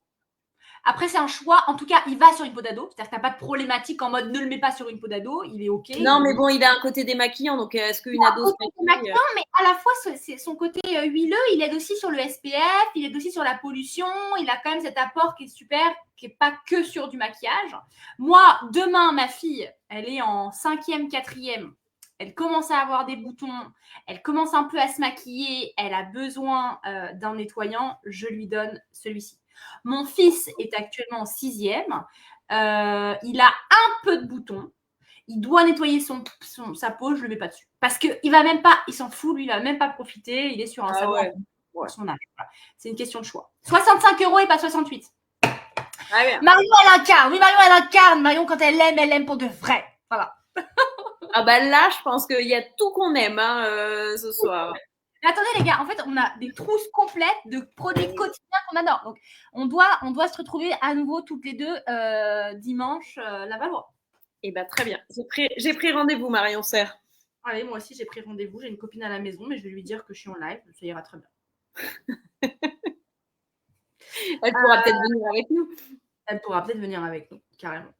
Après, c'est un choix. En tout cas, il va sur une peau d'ado. C'est-à-dire que tu n'as pas de problématique en mode ne le mets pas sur une peau d'ado. Il est OK. Non, mais bon, il a un côté démaquillant. Donc, est-ce qu'une ado se maquille mais à la fois, c'est son côté huileux. Il aide aussi sur le SPF. Il aide aussi sur la pollution. Il a quand même cet apport qui est super, qui n'est pas que sur du maquillage. Moi, demain, ma fille, elle est en 5e, 4e. Elle commence à avoir des boutons. Elle commence un peu à se maquiller. Elle a besoin d'un nettoyant. Je lui donne celui-ci. Mon fils est actuellement en 6e. Il a un peu de boutons. Il doit nettoyer sa peau, je ne le mets pas dessus. Parce qu'il va même pas, il s'en fout, lui, il va même pas profiter. Il est sur un savon pour son âge. Voilà. C'est une question de choix. 65 € et pas 68. Ah, bien. Marion, elle incarne. Oui, Marion, elle incarne. Marion, quand elle aime pour de vrai. Voilà. Ah bah là, je pense qu'il y a tout qu'on aime ce soir. Mais attendez les gars, en fait, on a des trousses complètes de produits quotidiens qu'on adore. Donc, on doit se retrouver à nouveau toutes les deux dimanche la Valois. Eh bien, très bien. J'ai pris rendez-vous, Marion Serre. Allez, moi aussi, j'ai pris rendez-vous. J'ai une copine à la maison, mais je vais lui dire que je suis en live. Ça ira très bien. Elle pourra peut-être venir avec nous. Elle pourra peut-être venir avec nous. Carrément.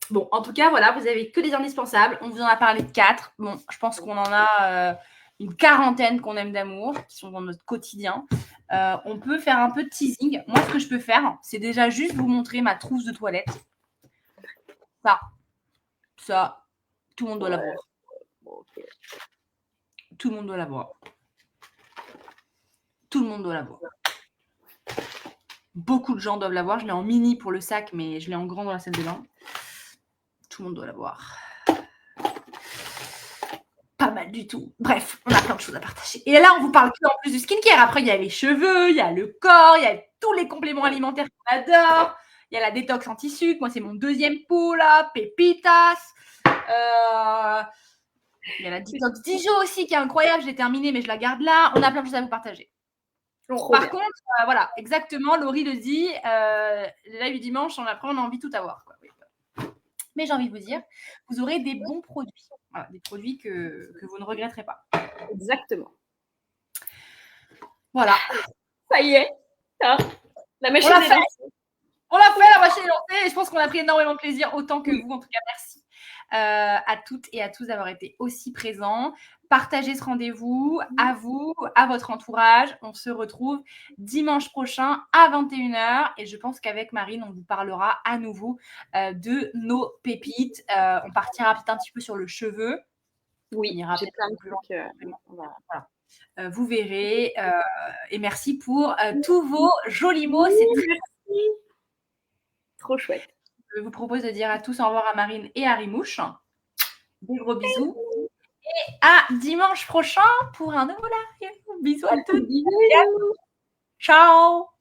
Bon, en tout cas, voilà, vous avez que les indispensables. On vous en a parlé de 4. Bon, je pense qu'on en a une quarantaine qu'on aime d'amour, qui sont dans notre quotidien. On peut faire un peu de teasing. Moi, ce que je peux faire, c'est déjà juste vous montrer ma trousse de toilette. Ça, tout le monde doit l'avoir. Okay. Tout le monde doit l'avoir. Tout le monde doit l'avoir. Beaucoup de gens doivent l'avoir. Je l'ai en mini pour le sac, mais je l'ai en grand dans la salle de bain. Tout le monde doit l'avoir. Pas mal du tout. Bref, on a plein de choses à partager. Et là, on vous parle que en plus du skincare. Après, il y a les cheveux, il y a le corps, il y a tous les compléments alimentaires qu'on adore. Il y a la détox anti-sucre. Moi, c'est mon deuxième pot, là. Pépitas. Il y a la détox Dijon aussi, qui est incroyable. Je l'ai terminée, mais je la garde là. On a plein de choses à vous partager. Bon, par contre, voilà, exactement, Laurie le dit. Là, du dimanche, après, on a envie de tout avoir, quoi. Mais j'ai envie de vous dire, vous aurez des bons produits. Voilà, des produits que vous ne regretterez pas. Exactement. Voilà. Ça y est. Ah, la machine est lancée. On l'a fait, la machine est lancée. Et je pense qu'on a pris énormément de plaisir, autant que vous. En tout cas, merci à toutes et à tous d'avoir été aussi présents. Partagez ce rendez-vous à vous, à votre entourage. On se retrouve dimanche prochain à 21h. Et je pense qu'avec Marine, on vous parlera à nouveau de nos pépites. On partira peut-être un petit peu sur le cheveu. Oui, j'ai plein de trucs. Voilà. Vous verrez. Et merci pour tous vos jolis mots. C'est très merci. Trop chouette. Je vous propose de dire à tous au revoir à Marine et à Rimouche. Des gros bisous. Et à dimanche prochain pour un nouveau live. Bisous à tous. Ciao.